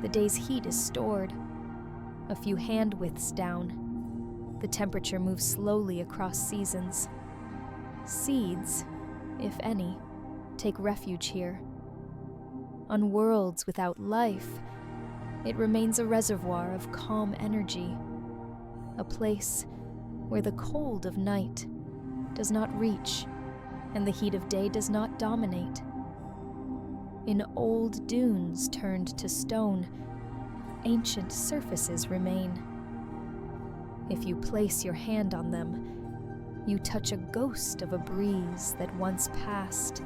the day's heat is stored. A few hand widths down, the temperature moves slowly across seasons. Seeds, if any, take refuge here. On worlds without life, it remains a reservoir of calm energy, a place where the cold of night does not reach and the heat of day does not dominate. In old dunes turned to stone, ancient surfaces remain. If you place your hand on them, you touch a ghost of a breeze that once passed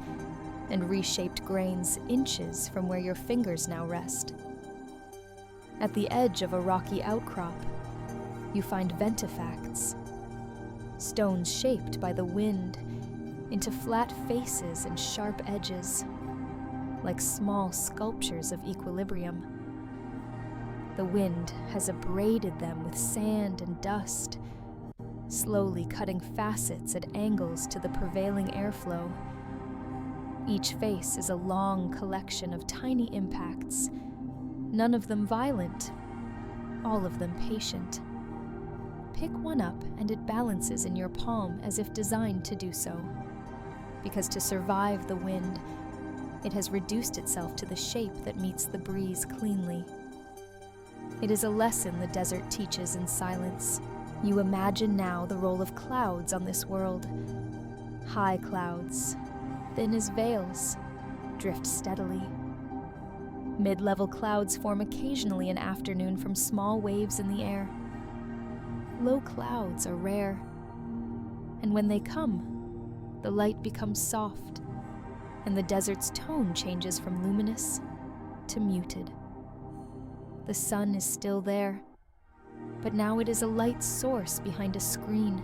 and reshaped grains inches from where your fingers now rest. At the edge of a rocky outcrop, you find ventifacts, stones shaped by the wind into flat faces and sharp edges, like small sculptures of equilibrium. The wind has abraded them with sand and dust, slowly cutting facets at angles to the prevailing airflow. Each face is a long collection of tiny impacts, none of them violent, all of them patient. Pick one up and it balances in your palm as if designed to do so. Because to survive the wind, it has reduced itself to the shape that meets the breeze cleanly. It is a lesson the desert teaches in silence. You imagine now the role of clouds on this world. High clouds, thin as veils, drift steadily. Mid-level clouds form occasionally in afternoon from small waves in the air. Low clouds are rare, and when they come, the light becomes soft, and the desert's tone changes from luminous to muted. The sun is still there, but now it is a light source behind a screen,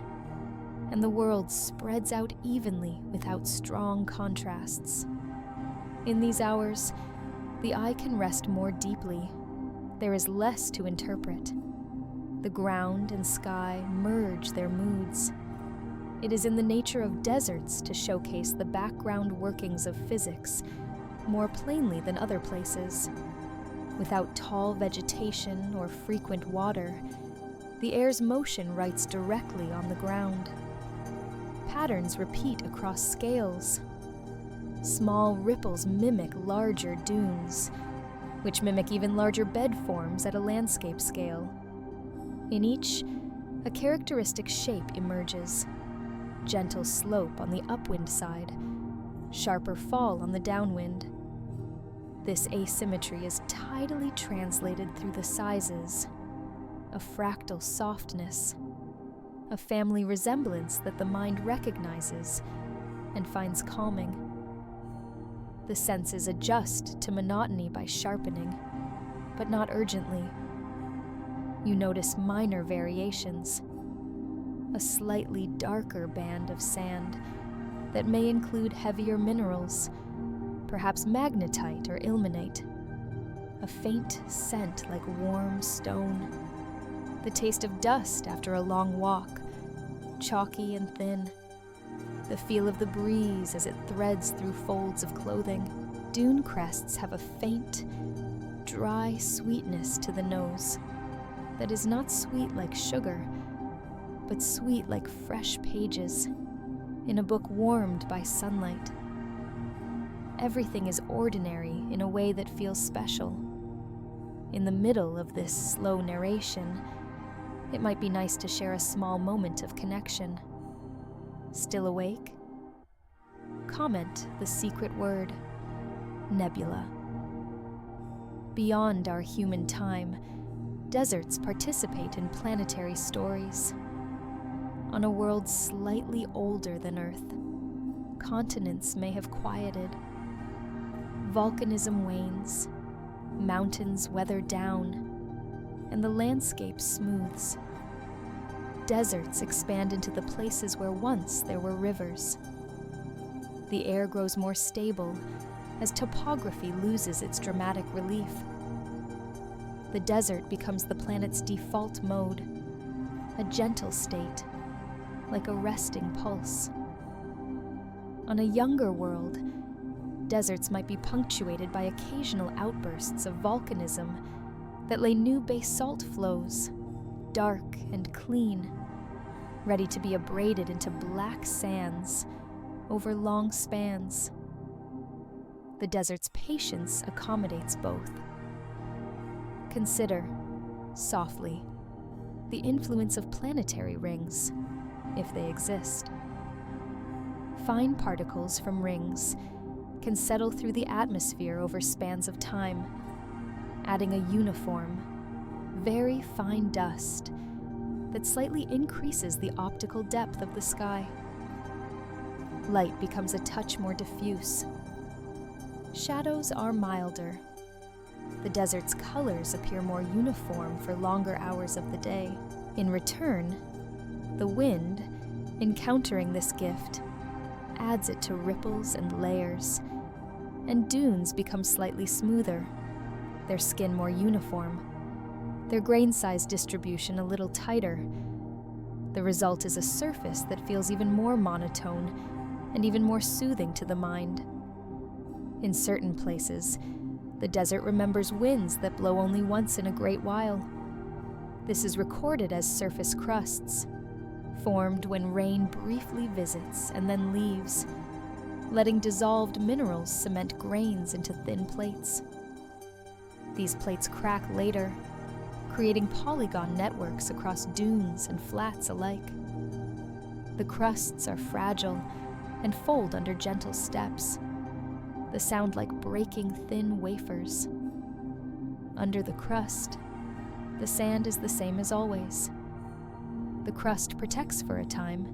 and the world spreads out evenly without strong contrasts. In these hours, the eye can rest more deeply. There is less to interpret. The ground and sky merge their moods. It is in the nature of deserts to showcase the background workings of physics more plainly than other places. Without tall vegetation or frequent water, the air's motion writes directly on the ground. Patterns repeat across scales. Small ripples mimic larger dunes, which mimic even larger bed forms at a landscape scale. In each, a characteristic shape emerges. Gentle slope on the upwind side, sharper fall on the downwind. This asymmetry is tidally translated through the sizes, a fractal softness, a family resemblance that the mind recognizes and finds calming. The senses adjust to monotony by sharpening, but not urgently. You notice minor variations, a slightly darker band of sand that may include heavier minerals, perhaps magnetite or ilmenite, a faint scent like warm stone, the taste of dust after a long walk, chalky and thin, the feel of the breeze as it threads through folds of clothing. Dune crests have a faint, dry sweetness to the nose that is not sweet like sugar, but sweet like fresh pages in a book warmed by sunlight. Everything is ordinary in a way that feels special. In the middle of this slow narration, it might be nice to share a small moment of connection. Still awake? Comment the secret word, nebula. Beyond our human time, deserts participate in planetary stories. On a world slightly older than Earth, continents may have quieted. Volcanism wanes, mountains weather down, and the landscape smooths. Deserts expand into the places where once there were rivers. The air grows more stable as topography loses its dramatic relief. The desert becomes the planet's default mode, a gentle state, like a resting pulse. On a younger world, deserts might be punctuated by occasional outbursts of volcanism that lay new basalt flows, dark and clean, ready to be abraded into black sands over long spans. The desert's patience accommodates both. Consider, softly, the influence of planetary rings, if they exist. Fine particles from rings can settle through the atmosphere over spans of time, adding a uniform, very fine dust that slightly increases the optical depth of the sky. Light becomes a touch more diffuse. Shadows are milder. The desert's colors appear more uniform for longer hours of the day. In return, the wind, encountering this gift, adds it to ripples and layers, and dunes become slightly smoother, their skin more uniform, their grain size distribution a little tighter. The result is a surface that feels even more monotone and even more soothing to the mind. In certain places, the desert remembers winds that blow only once in a great while. This is recorded as surface crusts, formed when rain briefly visits and then leaves, letting dissolved minerals cement grains into thin plates. These plates crack later, creating polygon networks across dunes and flats alike. The crusts are fragile and fold under gentle steps. The sound like breaking thin wafers. Under the crust, the sand is the same as always. The crust protects for a time,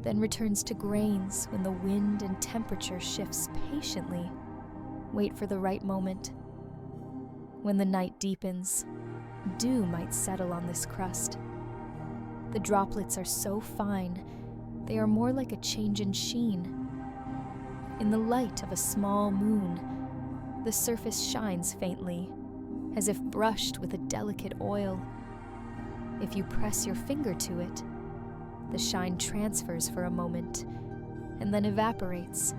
then returns to grains when the wind and temperature shifts patiently. Wait for the right moment. When the night deepens, dew might settle on this crust. The droplets are so fine, they are more like a change in sheen. In the light of a small moon, the surface shines faintly, as if brushed with a delicate oil. If you press your finger to it, the shine transfers for a moment and then evaporates.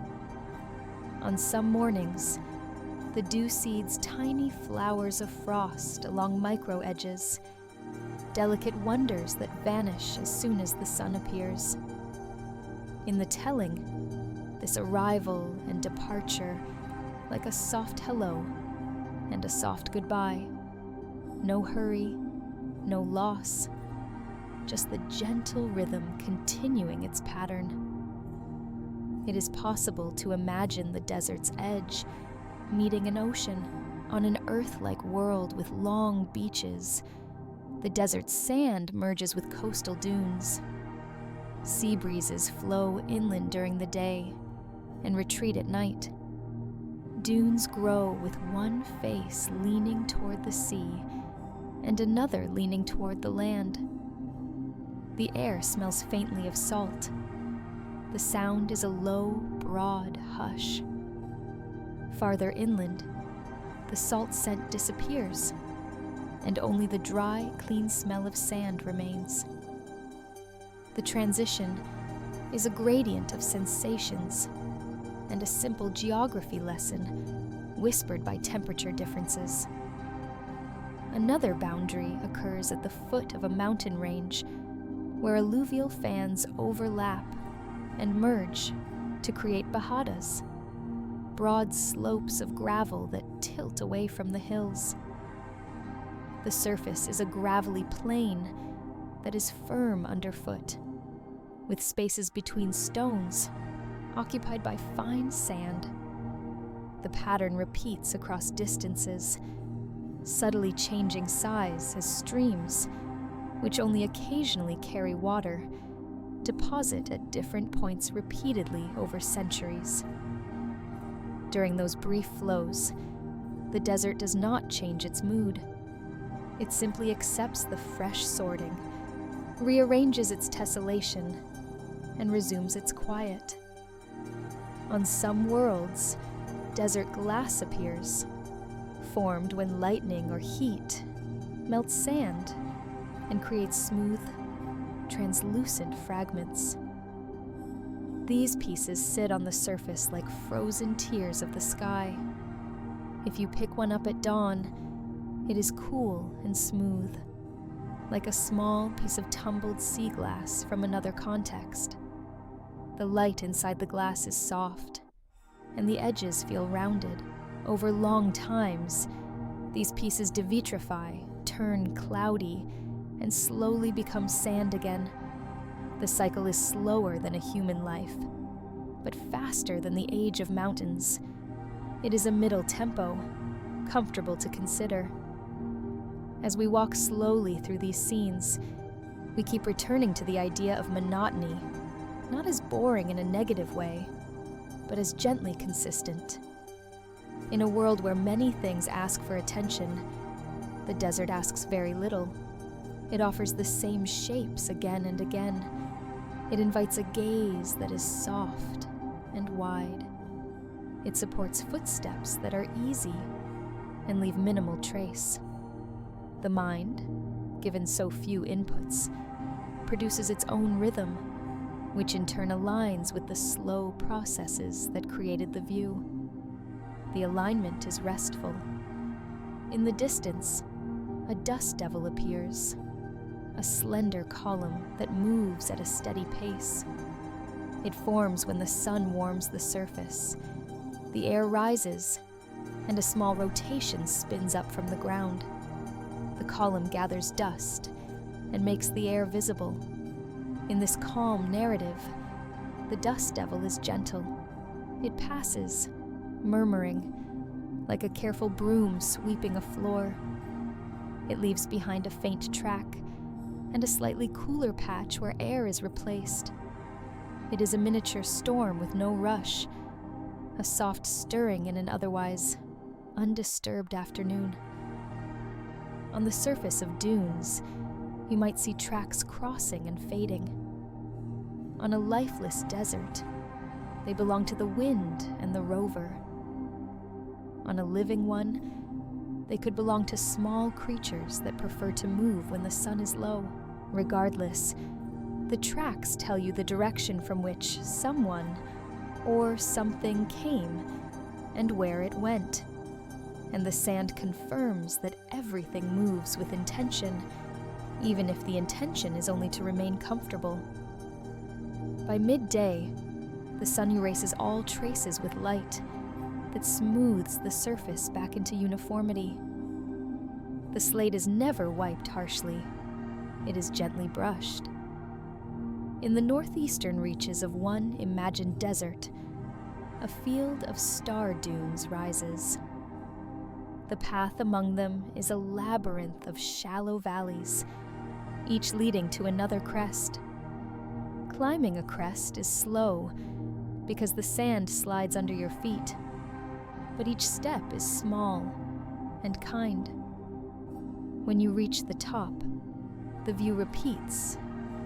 On some mornings, the dew seeds tiny flowers of frost along micro edges, delicate wonders that vanish as soon as the sun appears. In the telling, this arrival and departure, like a soft hello and a soft goodbye. No hurry, no loss, just the gentle rhythm continuing its pattern. It is possible to imagine the desert's edge meeting an ocean on an Earth-like world with long beaches. The desert's sand merges with coastal dunes. Sea breezes flow inland during the day and retreat at night. Dunes grow with one face leaning toward the sea and another leaning toward the land. The air smells faintly of salt. The sound is a low, broad hush. Farther inland, the salt scent disappears, and only the dry, clean smell of sand remains. The transition is a gradient of sensations and a simple geography lesson whispered by temperature differences. Another boundary occurs at the foot of a mountain range where alluvial fans overlap and merge to create bajadas, broad slopes of gravel that tilt away from the hills. The surface is a gravelly plain that is firm underfoot, with spaces between stones occupied by fine sand. The pattern repeats across distances, subtly changing size as streams, which only occasionally carry water, deposit at different points repeatedly over centuries. During those brief flows, the desert does not change its mood. It simply accepts the fresh sorting, rearranges its tessellation, and resumes its quiet. On some worlds, desert glass appears, formed when lightning or heat melts sand and creates smooth, translucent fragments. These pieces sit on the surface like frozen tears of the sky. If you pick one up at dawn, it is cool and smooth, like a small piece of tumbled sea glass from another context. The light inside the glass is soft, and the edges feel rounded. Over long times, these pieces devitrify, turn cloudy, and slowly become sand again. The cycle is slower than a human life, but faster than the age of mountains. It is a middle tempo, comfortable to consider. As we walk slowly through these scenes, we keep returning to the idea of monotony, not as boring in a negative way, but as gently consistent. In a world where many things ask for attention, the desert asks very little. It offers the same shapes again and again. It invites a gaze that is soft and wide. It supports footsteps that are easy and leave minimal trace. The mind, given so few inputs, produces its own rhythm, which in turn aligns with the slow processes that created the view. The alignment is restful. In the distance, a dust devil appears, a slender column that moves at a steady pace. It forms when the sun warms the surface. The air rises, and a small rotation spins up from the ground. The column gathers dust and makes the air visible. In this calm narrative, the dust devil is gentle. It passes, murmuring, like a careful broom sweeping a floor. It leaves behind a faint track and a slightly cooler patch where air is replaced. It is a miniature storm with no rush, a soft stirring in an otherwise undisturbed afternoon. On the surface of dunes, you might see tracks crossing and fading. On a lifeless desert, they belong to the wind and the rover. On a living one, they could belong to small creatures that prefer to move when the sun is low. Regardless, the tracks tell you the direction from which someone or something came and where it went. And the sand confirms that everything moves with intention, even if the intention is only to remain comfortable. By midday, the sun erases all traces with light that smooths the surface back into uniformity. The slate is never wiped harshly. It is gently brushed. In the northeastern reaches of one imagined desert, a field of star dunes rises. The path among them is a labyrinth of shallow valleys, each leading to another crest. Climbing a crest is slow because the sand slides under your feet, but each step is small and kind. When you reach the top, the view repeats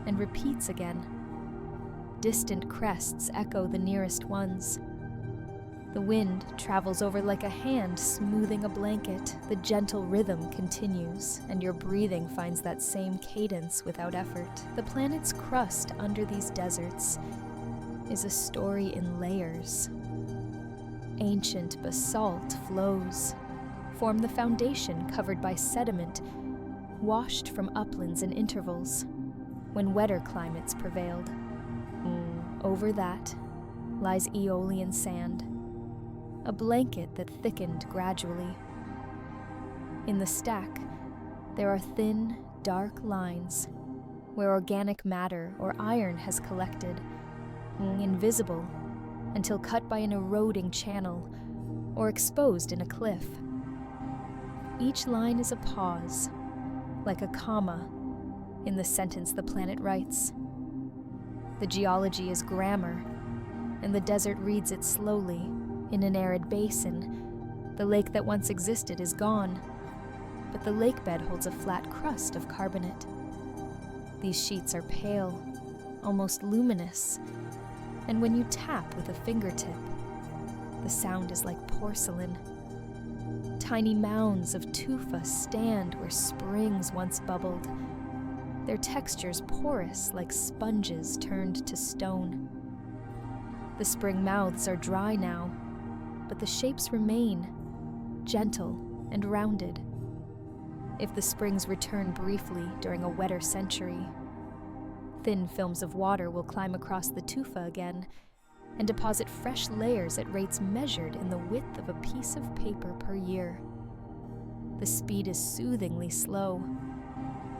and repeats again. Distant crests echo the nearest ones. The wind travels over like a hand smoothing a blanket. The gentle rhythm continues, and your breathing finds that same cadence without effort. The planet's crust under these deserts is a story in layers. Ancient basalt flows, form the foundation covered by sediment, washed from uplands in intervals, when wetter climates prevailed. Over that lies Aeolian sand, a blanket that thickened gradually. In the stack, there are thin, dark lines where organic matter or iron has collected, invisible until cut by an eroding channel or exposed in a cliff. Each line is a pause, like a comma in the sentence the planet writes. The geology is grammar, and the desert reads it slowly. In an arid basin, the lake that once existed is gone, but the lakebed holds a flat crust of carbonate. These sheets are pale, almost luminous, and when you tap with a fingertip, the sound is like porcelain. Tiny mounds of tufa stand where springs once bubbled, their textures porous like sponges turned to stone. The spring mouths are dry now, but the shapes remain, gentle and rounded. If the springs return briefly during a wetter century, thin films of water will climb across the tufa again and deposit fresh layers at rates measured in the width of a piece of paper per year. The speed is soothingly slow.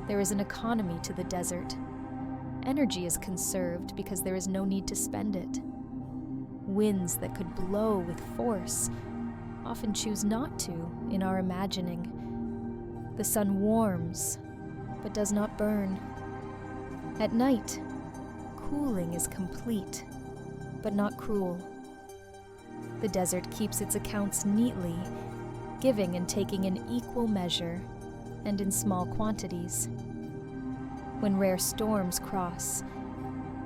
There is an economy to the desert. Energy is conserved because there is no need to spend it. Winds that could blow with force often choose not to in our imagining. The sun warms, but does not burn. At night, cooling is complete, but not cruel. The desert keeps its accounts neatly, giving and taking in equal measure and in small quantities. When rare storms cross,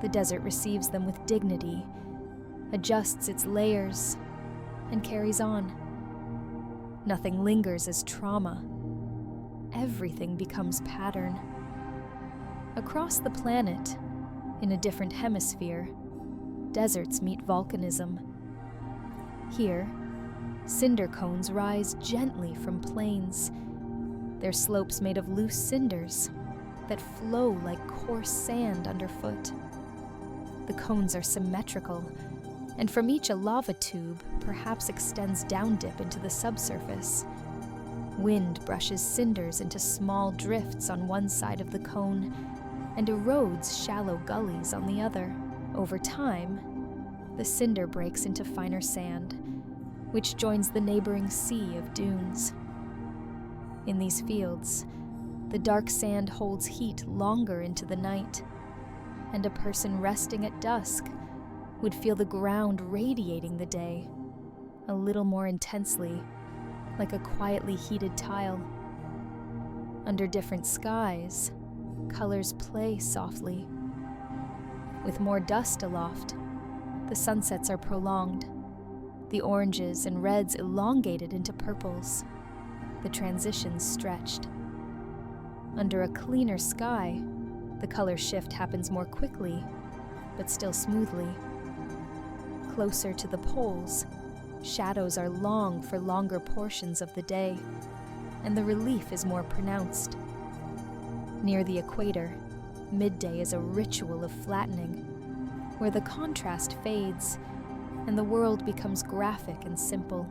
the desert receives them with dignity, adjusts its layers, and carries on. Nothing lingers as trauma. Everything becomes pattern. Across the planet, in a different hemisphere, deserts meet volcanism. Here, cinder cones rise gently from plains, their slopes made of loose cinders that flow like coarse sand underfoot. The cones are symmetrical, and from each a lava tube perhaps extends down dip into the subsurface. Wind brushes cinders into small drifts on one side of the cone and erodes shallow gullies on the other. Over time, the cinder breaks into finer sand, which joins the neighboring sea of dunes. In these fields, the dark sand holds heat longer into the night, and a person resting at dusk would feel the ground radiating the day, a little more intensely, like a quietly heated tile. Under different skies, colors play softly. With more dust aloft, the sunsets are prolonged, the oranges and reds elongated into purples, the transitions stretched. Under a cleaner sky, the color shift happens more quickly, but still smoothly. Closer to the poles, shadows are long for longer portions of the day, and the relief is more pronounced. Near the equator, midday is a ritual of flattening, where the contrast fades and the world becomes graphic and simple.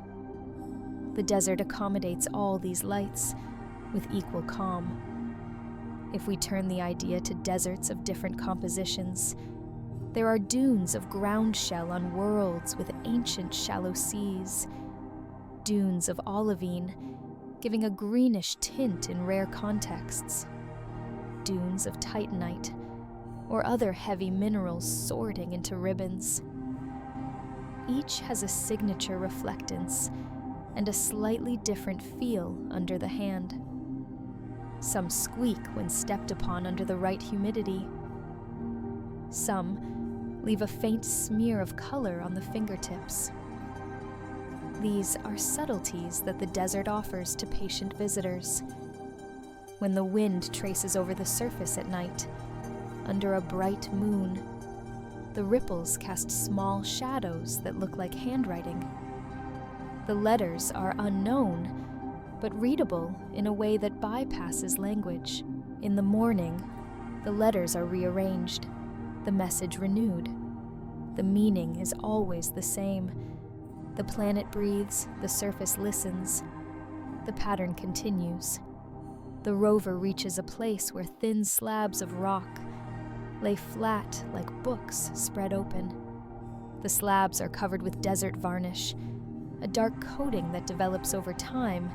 The desert accommodates all these lights with equal calm. If we turn the idea to deserts of different compositions, there are dunes of ground shell on worlds with ancient shallow seas, dunes of olivine giving a greenish tint in rare contexts, dunes of titanite or other heavy minerals sorting into ribbons. Each has a signature reflectance and a slightly different feel under the hand. Some squeak when stepped upon under the right humidity. Some leave a faint smear of color on the fingertips. These are subtleties that the desert offers to patient visitors. When the wind traces over the surface at night, under a bright moon, the ripples cast small shadows that look like handwriting. The letters are unknown, but readable in a way that bypasses language. In the morning, the letters are rearranged, the message renewed. The meaning is always the same. The planet breathes, the surface listens. The pattern continues. The rover reaches a place where thin slabs of rock lay flat like books spread open. The slabs are covered with desert varnish, a dark coating that develops over time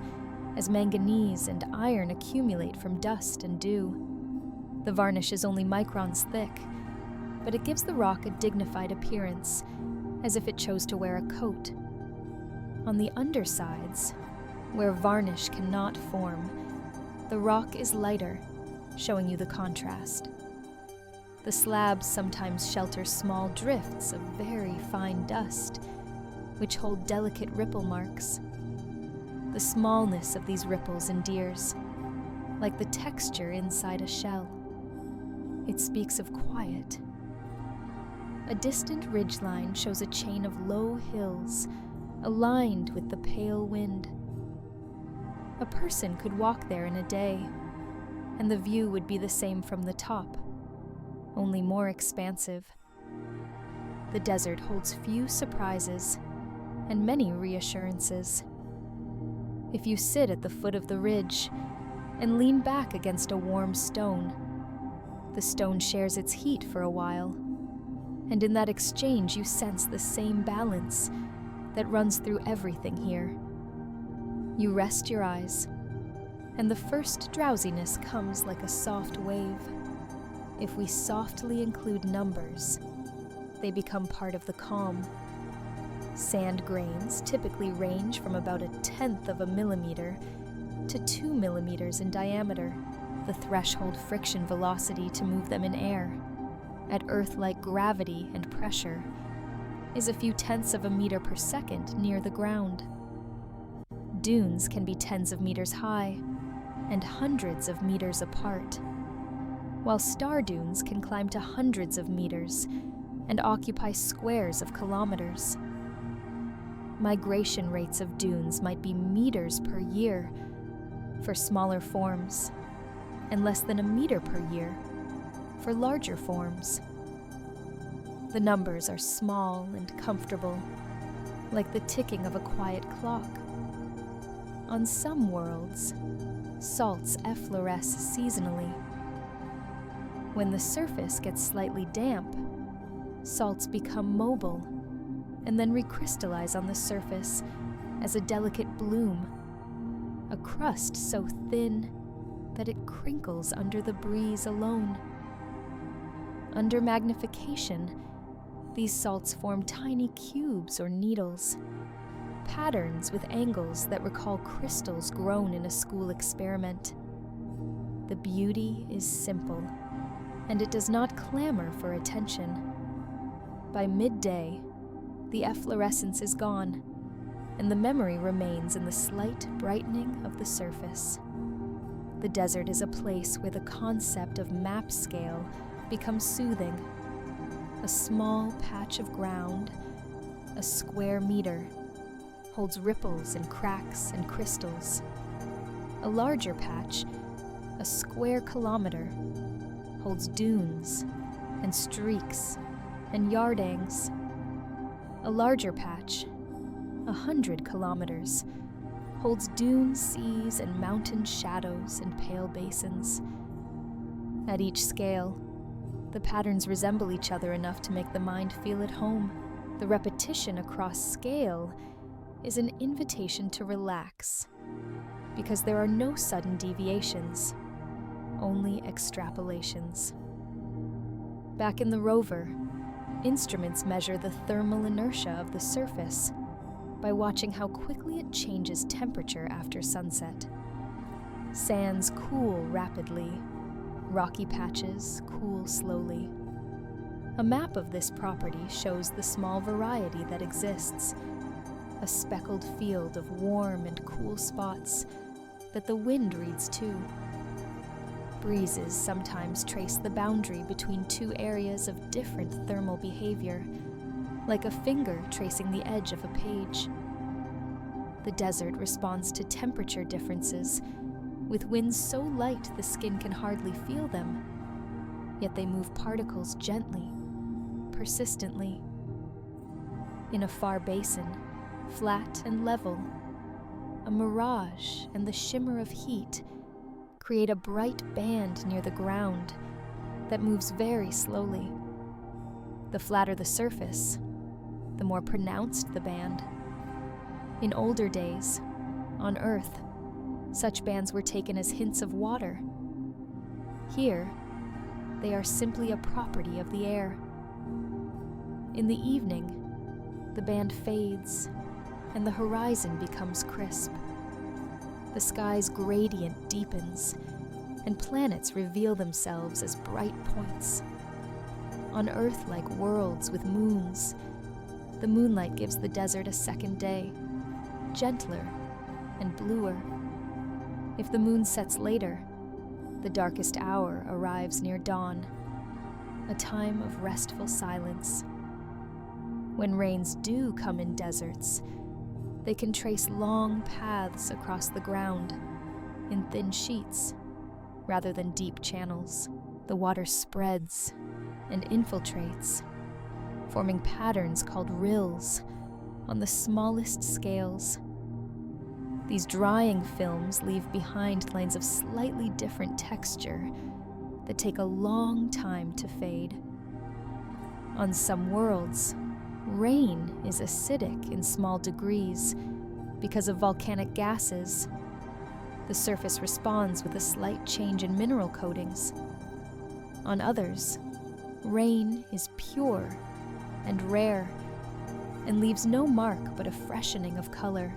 as manganese and iron accumulate from dust and dew. The varnish is only microns thick, but it gives the rock a dignified appearance, as if it chose to wear a coat. On the undersides, where varnish cannot form, the rock is lighter, showing you the contrast. The slabs sometimes shelter small drifts of very fine dust, which hold delicate ripple marks. The smallness of these ripples endears, like the texture inside a shell. It speaks of quiet. A distant ridgeline shows a chain of low hills, aligned with the pale wind. A person could walk there in a day, and the view would be the same from the top, only more expansive. The desert holds few surprises and many reassurances. If you sit at the foot of the ridge and lean back against a warm stone, the stone shares its heat for a while, and in that exchange you sense the same balance that runs through everything here. You rest your eyes, and the first drowsiness comes like a soft wave. If we softly include numbers, they become part of the calm. Sand grains typically range from about 1/10 of a millimeter to 2 millimeters in diameter. The threshold friction velocity to move them in air, at Earth-like gravity and pressure, is a few tenths of a meter per second near the ground. Dunes can be tens of meters high and hundreds of meters apart, while star dunes can climb to hundreds of meters and occupy squares of kilometers. Migration rates of dunes might be meters per year, for smaller forms, and less than a meter per year for larger forms. The numbers are small and comfortable, like the ticking of a quiet clock. On some worlds, salts effloresce seasonally. When the surface gets slightly damp, salts become mobile and then recrystallize on the surface as a delicate bloom, a crust so thin that it crinkles under the breeze alone. Under magnification, these salts form tiny cubes or needles, patterns with angles that recall crystals grown in a school experiment. The beauty is simple, and it does not clamor for attention. By midday, the efflorescence is gone, and the memory remains in the slight brightening of the surface. The desert is a place where the concept of map scale becomes soothing. A small patch of ground, a square meter, holds ripples and cracks and crystals. A larger patch, a square kilometer, holds dunes and streaks and yardangs. A larger patch, 100 kilometers, holds dune seas and mountain shadows and pale basins. At each scale, the patterns resemble each other enough to make the mind feel at home. The repetition across scale is an invitation to relax, because there are no sudden deviations, only extrapolations. Back in the rover, instruments measure the thermal inertia of the surface by watching how quickly it changes temperature after sunset. Sands cool rapidly, rocky patches cool slowly. A map of this property shows the small variety that exists, a speckled field of warm and cool spots that the wind reads too. Breezes sometimes trace the boundary between two areas of different thermal behavior, like a finger tracing the edge of a page. The desert responds to temperature differences, with winds so light the skin can hardly feel them, yet they move particles gently, persistently. In a far basin, flat and level, a mirage and the shimmer of heat create a bright band near the ground that moves very slowly. The flatter the surface, the more pronounced the band. In older days, on Earth, such bands were taken as hints of water. Here, they are simply a property of the air. In the evening, the band fades, and the horizon becomes crisp. The sky's gradient deepens, and planets reveal themselves as bright points. On Earth-like worlds with moons, the moonlight gives the desert a second day, gentler and bluer. If the moon sets later, the darkest hour arrives near dawn, a time of restful silence. When rains do come in deserts, they can trace long paths across the ground in thin sheets rather than deep channels. The water spreads and infiltrates, forming patterns called rills on the smallest scales. These drying films leave behind lines of slightly different texture that take a long time to fade. On some worlds, rain is acidic in small degrees because of volcanic gases. The surface responds with a slight change in mineral coatings. On others, rain is pure and rare and leaves no mark but a freshening of color.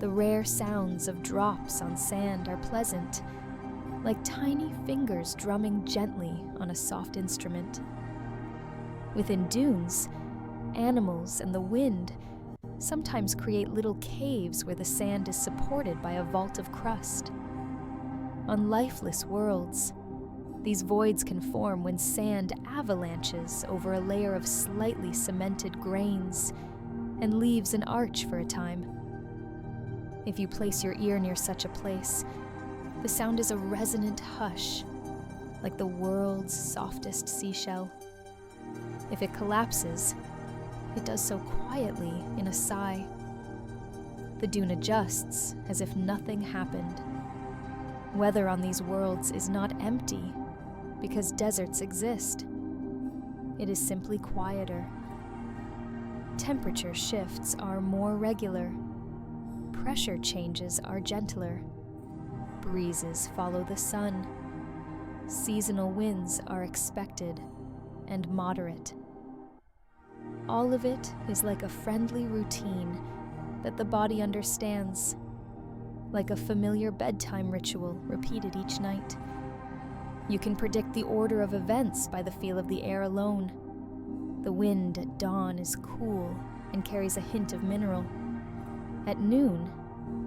The rare sounds of drops on sand are pleasant, like tiny fingers drumming gently on a soft instrument. Within dunes, animals and the wind sometimes create little caves where the sand is supported by a vault of crust. On lifeless worlds, these voids can form when sand avalanches over a layer of slightly cemented grains and leaves an arch for a time. If you place your ear near such a place, the sound is a resonant hush, like the world's softest seashell. If it collapses, it does so quietly in a sigh. The dune adjusts as if nothing happened. Weather on these worlds is not empty because deserts exist. It is simply quieter. Temperature shifts are more regular. Pressure changes are gentler. Breezes follow the sun. Seasonal winds are expected and moderate. All of it is like a friendly routine that the body understands, like a familiar bedtime ritual repeated each night. You can predict the order of events by the feel of the air alone. The wind at dawn is cool and carries a hint of mineral. At noon,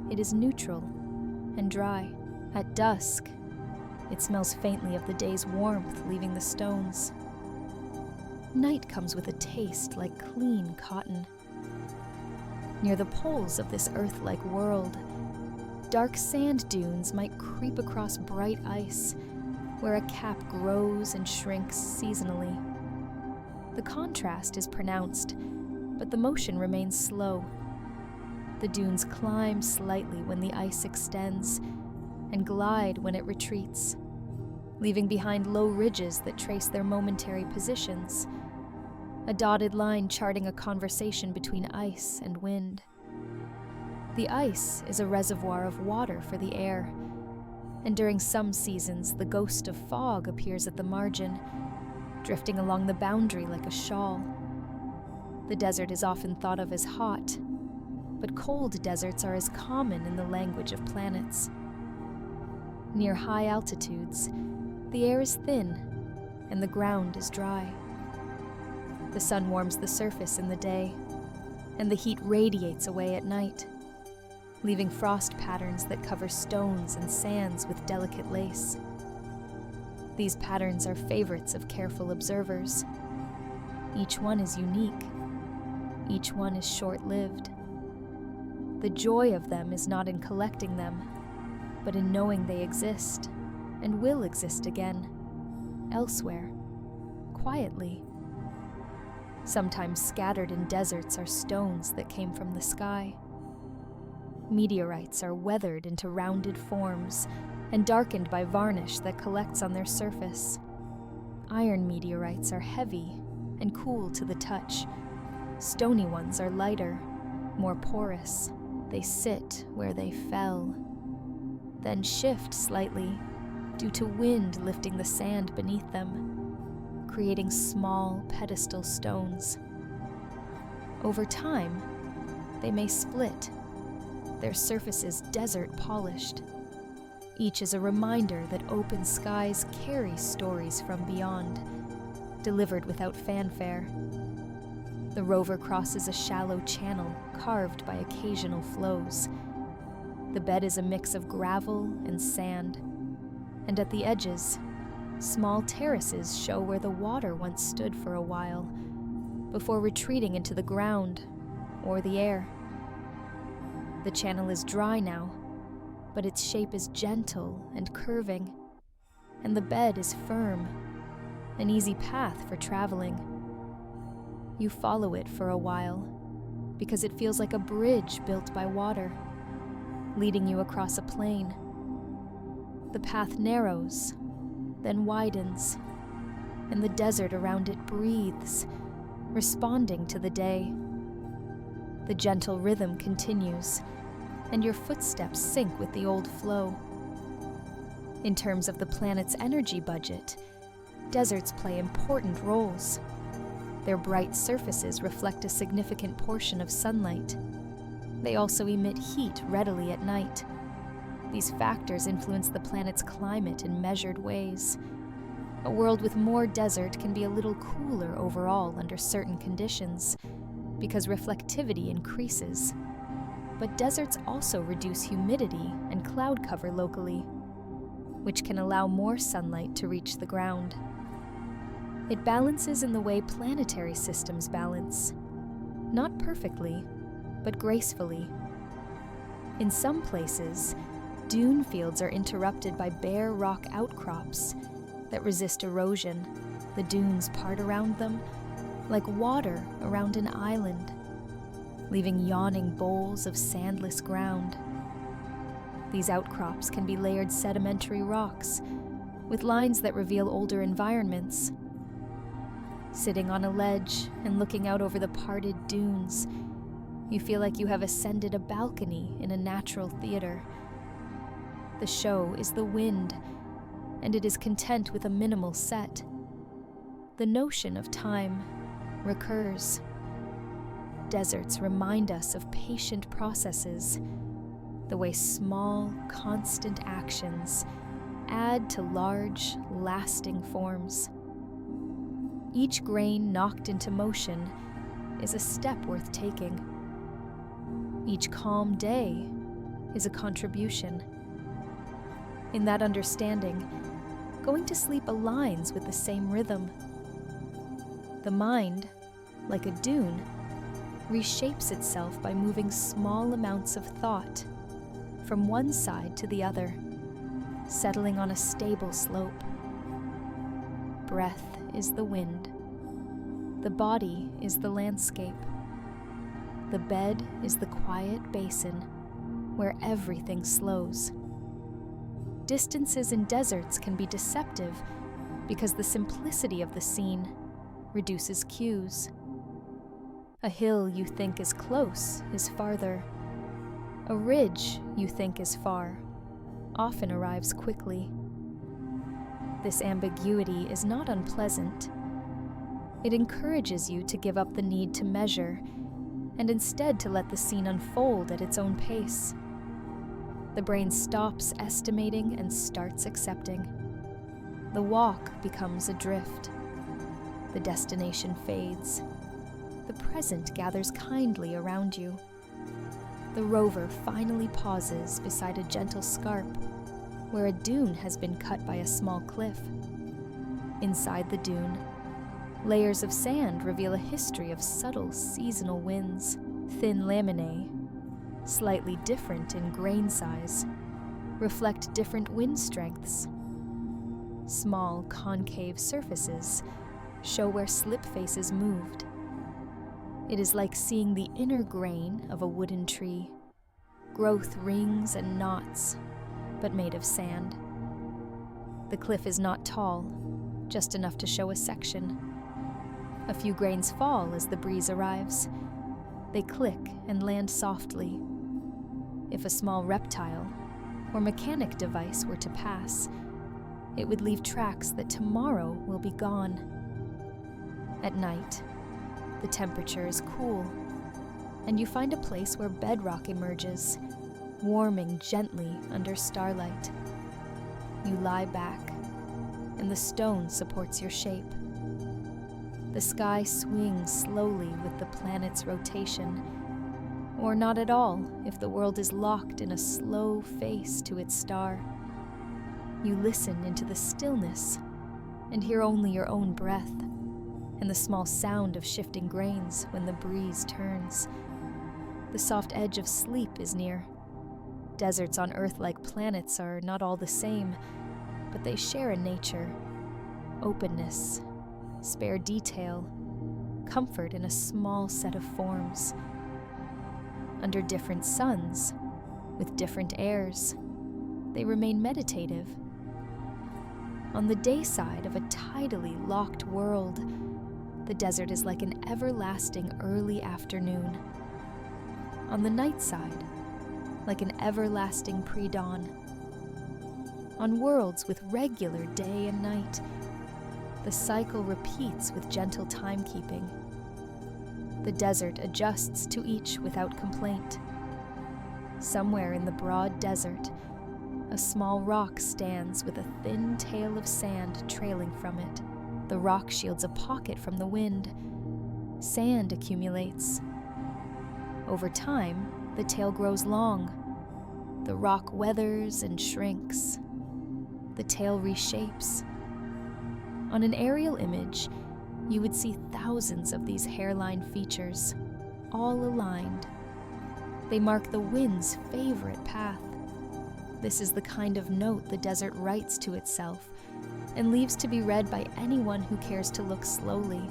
it is neutral and dry. At dusk, it smells faintly of the day's warmth leaving the stones. Night comes with a taste like clean cotton. Near the poles of this Earth-like world, dark sand dunes might creep across bright ice, where a cap grows and shrinks seasonally. The contrast is pronounced, but the motion remains slow. The dunes climb slightly when the ice extends, and glide when it retreats, leaving behind low ridges that trace their momentary positions, a dotted line charting a conversation between ice and wind. The ice is a reservoir of water for the air, and during some seasons the ghost of fog appears at the margin, drifting along the boundary like a shawl. The desert is often thought of as hot, but cold deserts are as common in the language of planets. Near high altitudes, the air is thin and the ground is dry. The sun warms the surface in the day, and the heat radiates away at night, leaving frost patterns that cover stones and sands with delicate lace. These patterns are favorites of careful observers. Each one is unique. Each one is short-lived. The joy of them is not in collecting them, but in knowing they exist and will exist again, elsewhere, quietly. Sometimes scattered in deserts are stones that came from the sky. Meteorites are weathered into rounded forms and darkened by varnish that collects on their surface. Iron meteorites are heavy and cool to the touch. Stony ones are lighter, more porous. They sit where they fell, then shift slightly due to wind lifting the sand beneath them, creating small pedestal stones. Over time, they may split, their surfaces desert polished. Each is a reminder that open skies carry stories from beyond, delivered without fanfare. The rover crosses a shallow channel carved by occasional flows. The bed is a mix of gravel and sand, and at the edges, small terraces show where the water once stood for a while, before retreating into the ground or the air. The channel is dry now, but its shape is gentle and curving, and the bed is firm, an easy path for traveling. You follow it for a while, because it feels like a bridge built by water, leading you across a plain. The path narrows, then widens, and the desert around it breathes, responding to the day. The gentle rhythm continues, and your footsteps sync with the old flow. In terms of the planet's energy budget, deserts play important roles. Their bright surfaces reflect a significant portion of sunlight. They also emit heat readily at night. These factors influence the planet's climate in measured ways. A world with more desert can be a little cooler overall under certain conditions, because reflectivity increases. But deserts also reduce humidity and cloud cover locally, which can allow more sunlight to reach the ground. It balances in the way planetary systems balance. Not perfectly, but gracefully. In some places, dune fields are interrupted by bare rock outcrops that resist erosion. The dunes part around them like water around an island, leaving yawning bowls of sandless ground. These outcrops can be layered sedimentary rocks with lines that reveal older environments. Sitting on a ledge and looking out over the parted dunes, you feel like you have ascended a balcony in a natural theater. The show is the wind, and it is content with a minimal set. The notion of time recurs. Deserts remind us of patient processes, the way small, constant actions add to large, lasting forms. Each grain knocked into motion is a step worth taking. Each calm day is a contribution. In that understanding, going to sleep aligns with the same rhythm. The mind, like a dune, reshapes itself by moving small amounts of thought from one side to the other, settling on a stable slope. Breath is the wind. The body is the landscape. The bed is the quiet basin where everything slows. Distances in deserts can be deceptive because the simplicity of the scene reduces cues. A hill you think is close is farther. A ridge you think is far often arrives quickly. This ambiguity is not unpleasant. It encourages you to give up the need to measure and instead to let the scene unfold at its own pace. The brain stops estimating and starts accepting. The walk becomes a drift. The destination fades. The present gathers kindly around you. The rover finally pauses beside a gentle scarp where a dune has been cut by a small cliff. Inside the dune, layers of sand reveal a history of subtle seasonal winds. Thin laminae, slightly different in grain size, reflect different wind strengths. Small concave surfaces show where slip faces moved. It is like seeing the inner grain of a wooden tree, growth rings and knots, but made of sand. The cliff is not tall, just enough to show a section. A few grains fall as the breeze arrives. They click and land softly. If a small reptile or mechanic device were to pass, it would leave tracks that tomorrow will be gone. At night, the temperature is cool, and you find a place where bedrock emerges, warming gently under starlight. You lie back, and the stone supports your shape. The sky swings slowly with the planet's rotation, or not at all if the world is locked in a slow face to its star. You listen into the stillness and hear only your own breath and the small sound of shifting grains when the breeze turns. The soft edge of sleep is near. Deserts on Earth-like planets are not all the same, but they share a nature: openness, spare detail, comfort in a small set of forms. Under different suns, with different airs, they remain meditative. On the day side of a tidally locked world, the desert is like an everlasting early afternoon. On the night side, like an everlasting pre-dawn. On worlds with regular day and night, the cycle repeats with gentle timekeeping. The desert adjusts to each without complaint. Somewhere in the broad desert, a small rock stands with a thin tail of sand trailing from it. The rock shields a pocket from the wind. Sand accumulates. Over time, the tail grows long. The rock weathers and shrinks. The tail reshapes. On an aerial image, you would see thousands of these hairline features, all aligned. They mark the wind's favorite path. This is the kind of note the desert writes to itself and leaves to be read by anyone who cares to look slowly.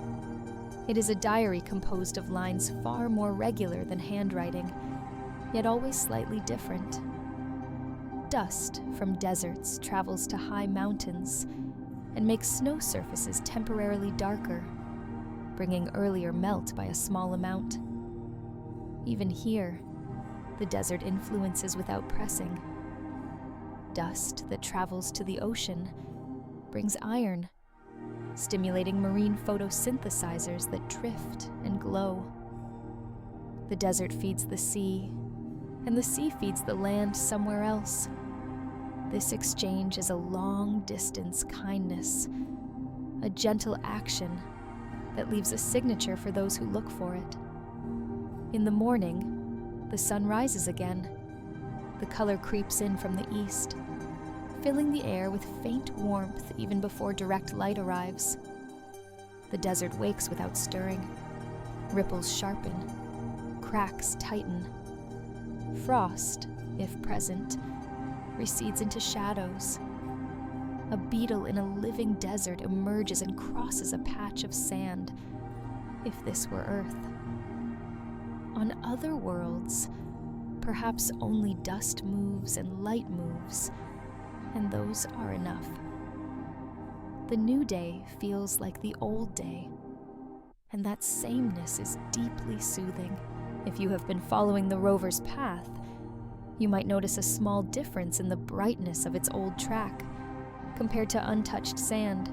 It is a diary composed of lines far more regular than handwriting, yet always slightly different. Dust from deserts travels to high mountains and makes snow surfaces temporarily darker, bringing earlier melt by a small amount. Even here, the desert influences without pressing. Dust that travels to the ocean brings iron, stimulating marine photosynthesizers that drift and glow. The desert feeds the sea, and the sea feeds the land somewhere else. This exchange is a long-distance kindness, a gentle action that leaves a signature for those who look for it. In the morning, the sun rises again. The color creeps in from the east, filling the air with faint warmth even before direct light arrives. The desert wakes without stirring. Ripples sharpen, cracks tighten. Frost, if present, recedes into shadows. A beetle in a living desert emerges and crosses a patch of sand, if this were Earth. On other worlds, perhaps only dust moves and light moves, and those are enough. The new day feels like the old day, and that sameness is deeply soothing. If you have been following the rover's path, you might notice a small difference in the brightness of its old track compared to untouched sand.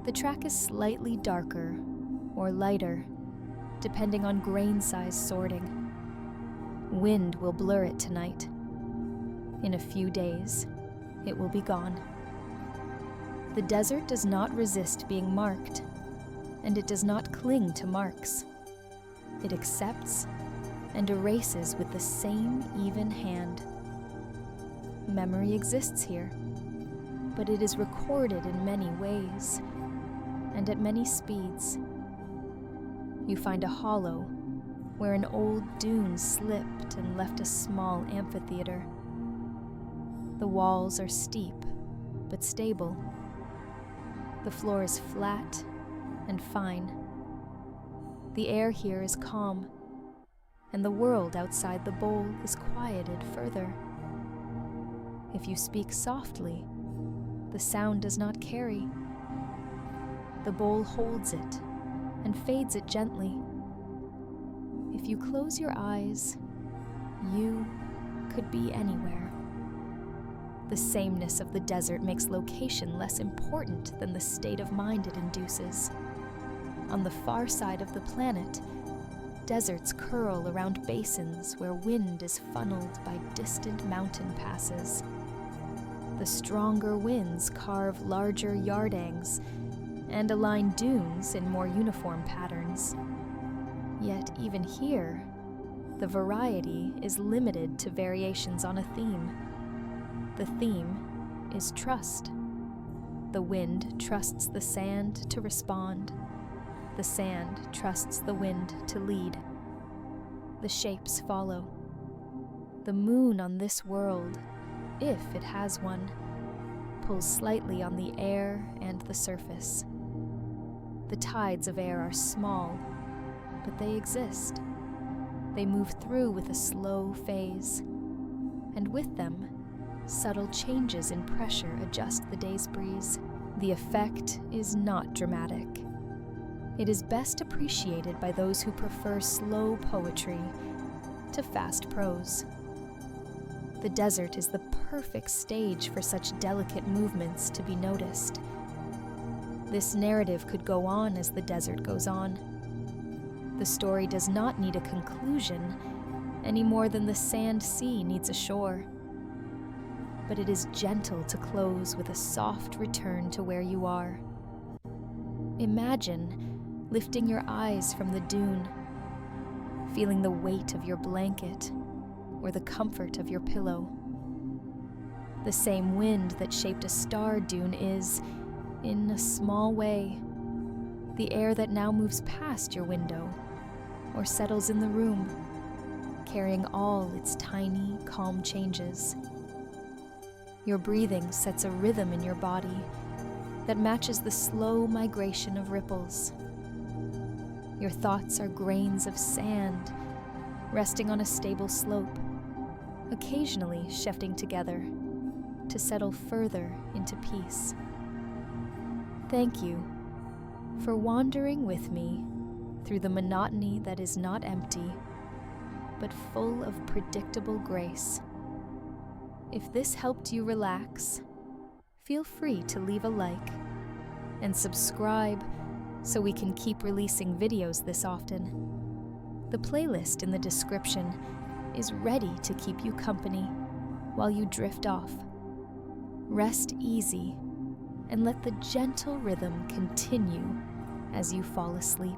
The track is slightly darker or lighter, depending on grain size sorting. Wind will blur it tonight. In a few days, it will be gone. The desert does not resist being marked, and it does not cling to marks. It accepts and erases with the same even hand. Memory exists here, but it is recorded in many ways, and at many speeds. You find a hollow where an old dune slipped and left a small amphitheater. The walls are steep, but stable. The floor is flat and fine. The air here is calm, and the world outside the bowl is quieted further. If you speak softly, the sound does not carry. The bowl holds it and fades it gently. If you close your eyes, you could be anywhere. The sameness of the desert makes location less important than the state of mind it induces. On the far side of the planet, deserts curl around basins where wind is funneled by distant mountain passes. The stronger winds carve larger yardangs and align dunes in more uniform patterns. Yet even here, the variety is limited to variations on a theme. The theme is trust. The wind trusts the sand to respond. The sand trusts the wind to lead. The shapes follow. The moon on this world, if it has one, pulls slightly on the air and the surface. The tides of air are small, but they exist. They move through with a slow phase, and with them, subtle changes in pressure adjust the day's breeze. The effect is not dramatic. It is best appreciated by those who prefer slow poetry to fast prose. The desert is the perfect stage for such delicate movements to be noticed. This narrative could go on as the desert goes on. The story does not need a conclusion any more than the sand sea needs a shore. But it is gentle to close with a soft return to where you are. Imagine lifting your eyes from the dune, feeling the weight of your blanket or the comfort of your pillow. The same wind that shaped a star dune is, in a small way, the air that now moves past your window or settles in the room, carrying all its tiny, calm changes. Your breathing sets a rhythm in your body that matches the slow migration of ripples. Your thoughts are grains of sand resting on a stable slope, occasionally shifting together to settle further into peace. Thank you for wandering with me through the monotony that is not empty, but full of predictable grace. If this helped you relax, feel free to leave a like and subscribe so we can keep releasing videos this often. The playlist in the description is ready to keep you company while you drift off. Rest easy and let the gentle rhythm continue as you fall asleep.